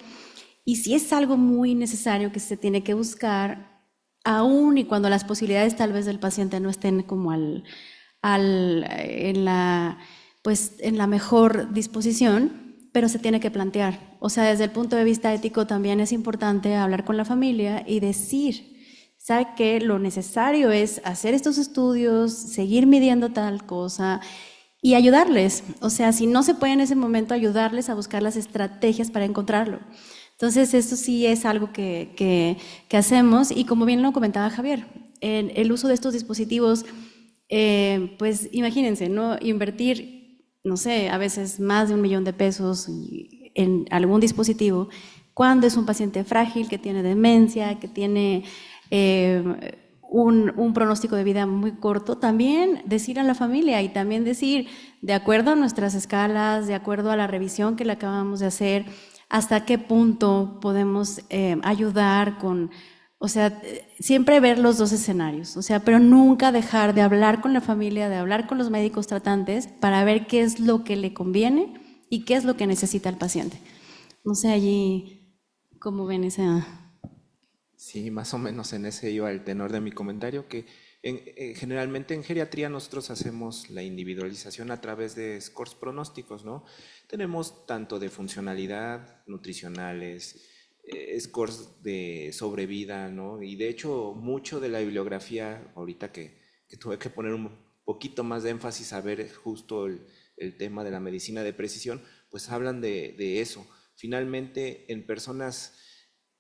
y si es algo muy necesario que se tiene que buscar, aún y cuando las posibilidades tal vez del paciente no estén como en la mejor disposición, pero se tiene que plantear. O sea, desde el punto de vista ético también es importante hablar con la familia y decir, ¿sabe qué? Lo necesario es hacer estos estudios, seguir midiendo tal cosa y ayudarles. O sea, si no se puede en ese momento, ayudarles a buscar las estrategias para encontrarlo. Entonces, esto sí es algo que hacemos, y como bien lo comentaba Javier, el uso de estos dispositivos, pues imagínense, ¿no? Invertir, no sé, a veces más de $1 millón en algún dispositivo, cuando es un paciente frágil, que tiene demencia, que tiene un pronóstico de vida muy corto, también decir a la familia y también decir, de acuerdo a nuestras escalas, de acuerdo a la revisión que le acabamos de hacer, hasta qué punto podemos ayudar con, o sea, siempre ver los dos escenarios, o sea, pero nunca dejar de hablar con la familia, de hablar con los médicos tratantes para ver qué es lo que le conviene y qué es lo que necesita el paciente. No sé allí cómo ven esa... Sí, más o menos en ese iba el tenor de mi comentario, que generalmente en geriatría nosotros hacemos la individualización a través de scores pronósticos, ¿no? Tenemos tanto de funcionalidad, nutricionales, scores de sobrevida, ¿no? Y de hecho mucho de la bibliografía, ahorita que tuve que poner un poquito más de énfasis a ver justo el tema de la medicina de precisión, pues hablan de eso. Finalmente, en personas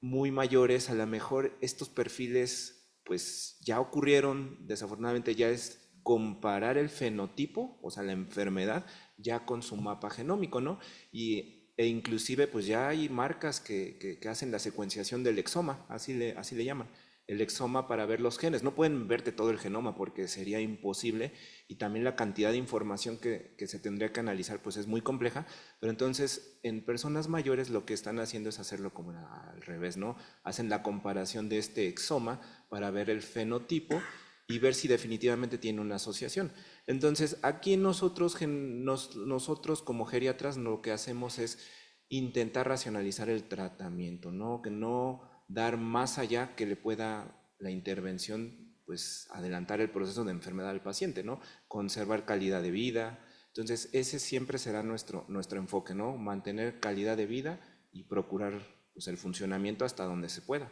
muy mayores, a lo mejor estos perfiles pues ya ocurrieron, desafortunadamente ya es comparar el fenotipo, o sea, la enfermedad, ya con su mapa genómico, ¿no? E inclusive pues ya hay marcas que hacen la secuenciación del exoma, así le llaman, el exoma para ver los genes. No pueden verte todo el genoma porque sería imposible, y también la cantidad de información que se tendría que analizar pues es muy compleja, pero entonces en personas mayores lo que están haciendo es hacerlo como al revés, ¿no? Hacen la comparación de este exoma para ver el fenotipo y ver si definitivamente tiene una asociación. Entonces aquí nosotros como geriatras lo que hacemos es intentar racionalizar el tratamiento, ¿no? Que no dar más allá que le pueda la intervención pues adelantar el proceso de enfermedad del paciente, ¿no? Conservar calidad de vida. Entonces ese siempre será nuestro enfoque, ¿no? Mantener calidad de vida y procurar pues, el funcionamiento hasta donde se pueda.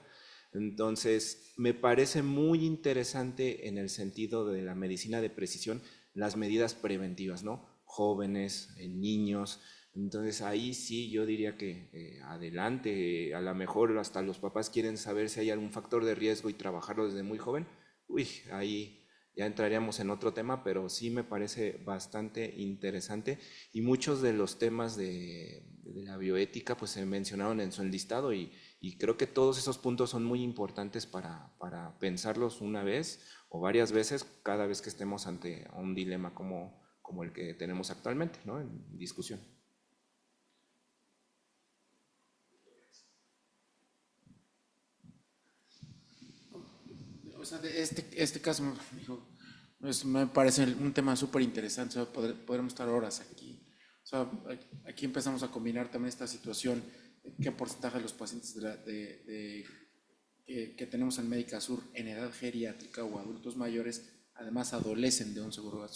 Entonces me parece muy interesante en el sentido de la medicina de precisión las medidas preventivas, ¿no? Jóvenes, niños. Entonces ahí sí yo diría que adelante, a lo mejor hasta los papás quieren saber si hay algún factor de riesgo y trabajarlo desde muy joven. Uy, ahí ya entraríamos en otro tema, pero sí me parece bastante interesante, y muchos de los temas de la bioética pues se mencionaron en su enlistado, y creo que todos esos puntos son muy importantes para pensarlos una vez o varias veces cada vez que estemos ante un dilema como el que tenemos actualmente, ¿no? En discusión. O sea, este caso pues, me parece un tema súper interesante. O sea, podremos estar horas aquí. O sea, aquí empezamos a combinar también esta situación, qué porcentaje de los pacientes que tenemos en Medicasur en edad geriátrica o adultos mayores, además adolecen de un seguro de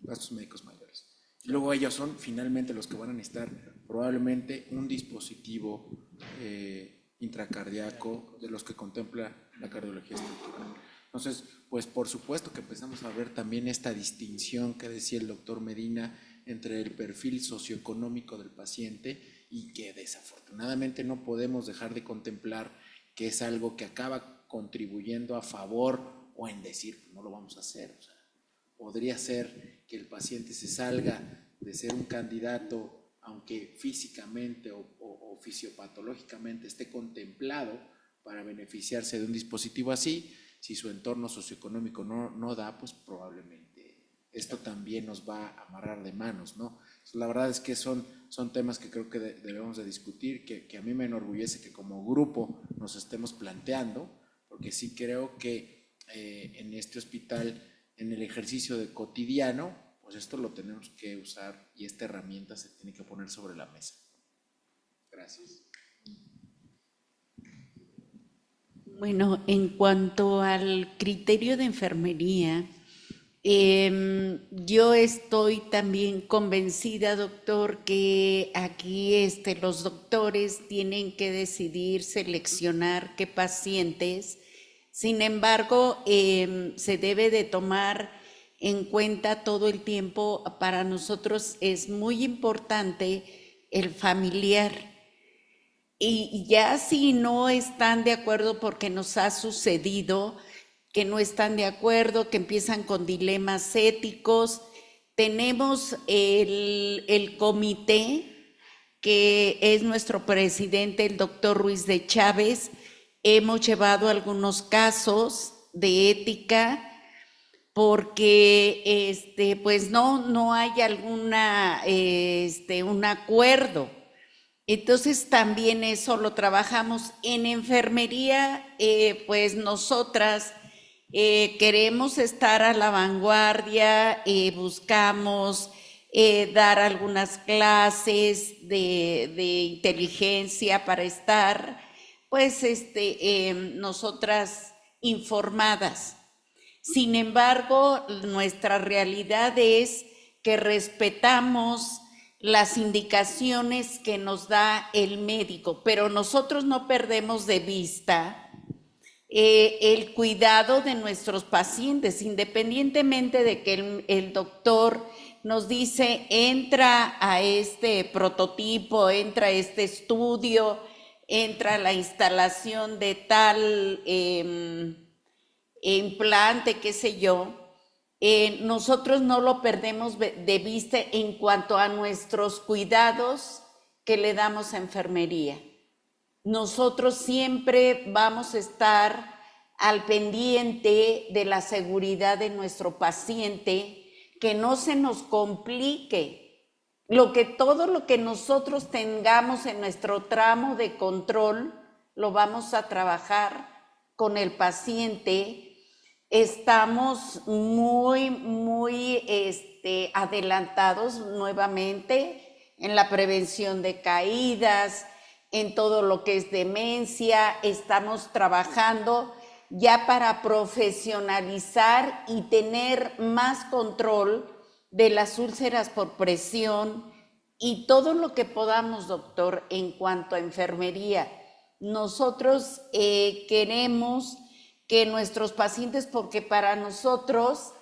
gastos médicos mayores. Luego ellos son finalmente los que van a necesitar probablemente un dispositivo intracardíaco de los que contempla la cardiología estructural. Entonces, pues por supuesto que empezamos a ver también esta distinción que decía el doctor Medina entre el perfil socioeconómico del paciente y que desafortunadamente no podemos dejar de contemplar que es algo que acaba contribuyendo a favor o en decir, no lo vamos a hacer. O sea, podría ser que el paciente se salga de ser un candidato, aunque físicamente o fisiopatológicamente esté contemplado para beneficiarse de un dispositivo así. Si su entorno socioeconómico no da, pues probablemente esto también nos va a amarrar de manos, ¿no? La verdad es que son temas que creo que debemos de discutir, que a mí me enorgullece que como grupo nos estemos planteando, porque sí creo que en este hospital, en el ejercicio de cotidiano, pues esto lo tenemos que usar y esta herramienta se tiene que poner sobre la mesa. Gracias. Bueno, en cuanto al criterio de enfermería, yo estoy también convencida, doctor, que aquí los doctores tienen que decidir seleccionar qué pacientes. Sin embargo, se debe de tomar en cuenta todo el tiempo. Para nosotros es muy importante el familiar. Y ya si no están de acuerdo, porque nos ha sucedido que no están de acuerdo, que empiezan con dilemas éticos, tenemos el comité, que es nuestro presidente, el doctor Ruiz de Chávez. Hemos llevado algunos casos de ética porque pues no hay un acuerdo. Entonces también eso lo trabajamos en enfermería. Pues nosotras queremos estar a la vanguardia, buscamos dar algunas clases de inteligencia para estar pues nosotras informadas. Sin embargo, nuestra realidad es que respetamos las indicaciones que nos da el médico, pero nosotros no perdemos de vista el cuidado de nuestros pacientes, independientemente de que el doctor nos dice, entra a este prototipo, entra a este estudio, entra a la instalación de tal implante, qué sé yo. Nosotros no lo perdemos de vista en cuanto a nuestros cuidados que le damos a enfermería. Nosotros siempre vamos a estar al pendiente de la seguridad de nuestro paciente, que no se nos complique. Todo lo que nosotros tengamos en nuestro tramo de control, lo vamos a trabajar con el paciente. Estamos muy adelantados nuevamente en la prevención de caídas, en todo lo que es demencia. Estamos trabajando ya para profesionalizar y tener más control de las úlceras por presión y todo lo que podamos, doctor, en cuanto a enfermería. Nosotros queremos que nuestros pacientes, porque para nosotros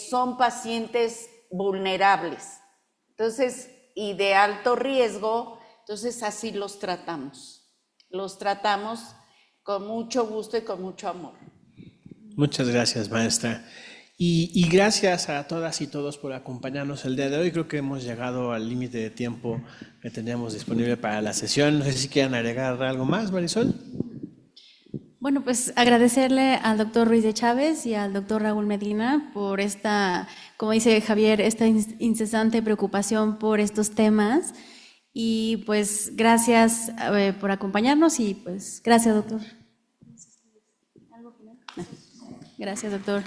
son pacientes vulnerables, entonces, y de alto riesgo, entonces así los tratamos con mucho gusto y con mucho amor. Muchas gracias, maestra. Y gracias a todas y todos por acompañarnos el día de hoy. Creo que hemos llegado al límite de tiempo que teníamos disponible para la sesión. No sé si quieran agregar algo más, Marisol. Bueno, pues agradecerle al doctor Ruiz de Chávez y al doctor Raúl Medina por esta, como dice Javier, esta incesante preocupación por estos temas. Y pues gracias por acompañarnos y pues gracias, doctor. Gracias, doctor.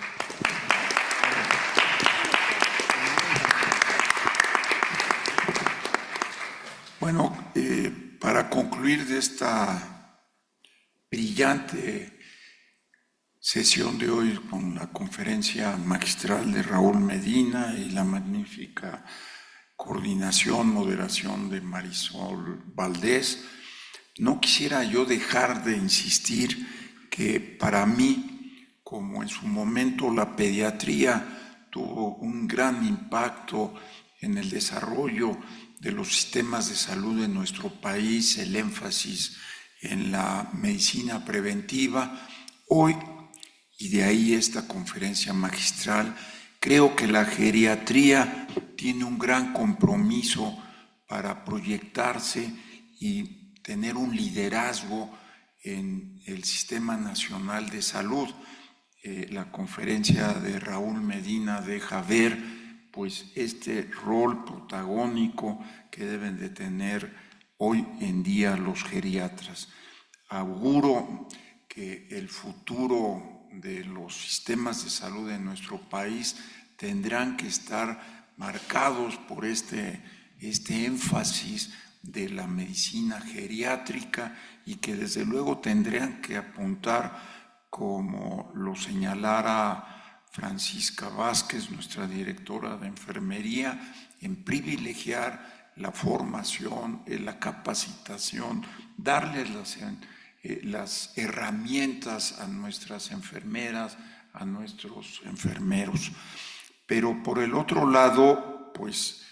Bueno, para concluir de esta brillante sesión de hoy con la conferencia magistral de Raúl Medina y la magnífica coordinación, moderación de Marisol Valdés, no quisiera yo dejar de insistir que para mí, como en su momento la pediatría tuvo un gran impacto en el desarrollo de los sistemas de salud en nuestro país, el énfasis en la medicina preventiva, hoy, y de ahí esta conferencia magistral, creo que la geriatría tiene un gran compromiso para proyectarse y tener un liderazgo en el Sistema Nacional de Salud. La conferencia de Raúl Medina deja ver pues este rol protagónico que deben de tener hoy en día los geriatras. Auguro que el futuro de los sistemas de salud en nuestro país tendrán que estar marcados por este énfasis de la medicina geriátrica y que desde luego tendrían que apuntar, como lo señalara Francisca Vázquez, nuestra directora de enfermería, en privilegiar la formación, la capacitación, darles las herramientas a nuestras enfermeras, a nuestros enfermeros. Pero por el otro lado, pues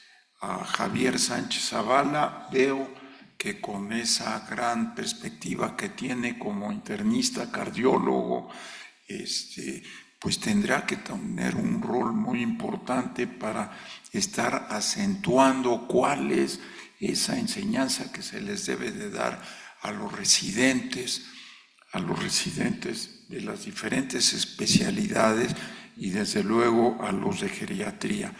a Javier Sánchez Zavala veo que con esa gran perspectiva que tiene como internista cardiólogo, pues tendrá que tener un rol muy importante para estar acentuando cuál es esa enseñanza que se les debe de dar a los residentes de las diferentes especialidades y desde luego a los de geriatría.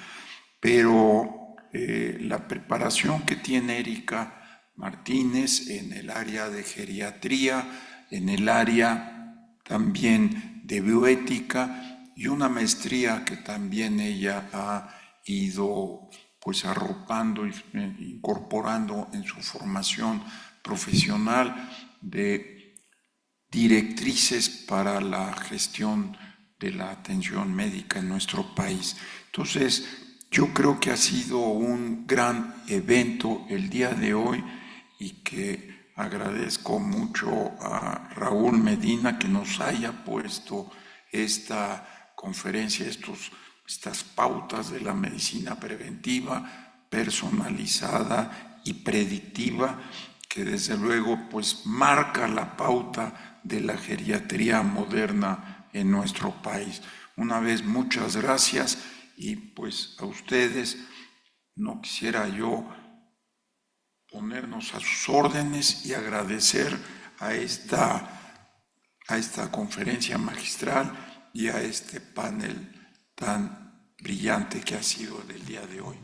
Pero la preparación que tiene Erika Martínez en el área de geriatría, en el área también de bioética y una maestría que también ella ha ido pues arropando e incorporando en su formación profesional de directrices para la gestión de la atención médica en nuestro país. Entonces, yo creo que ha sido un gran evento el día de hoy y que agradezco mucho a Raúl Medina que nos haya puesto esta conferencia, estas pautas de la medicina preventiva, personalizada y predictiva, que desde luego pues marca la pauta de la geriatría moderna en nuestro país. Una vez muchas gracias y pues a ustedes no quisiera yo ponernos a sus órdenes y agradecer a esta conferencia magistral y a este panel tan brillante que ha sido el día de hoy.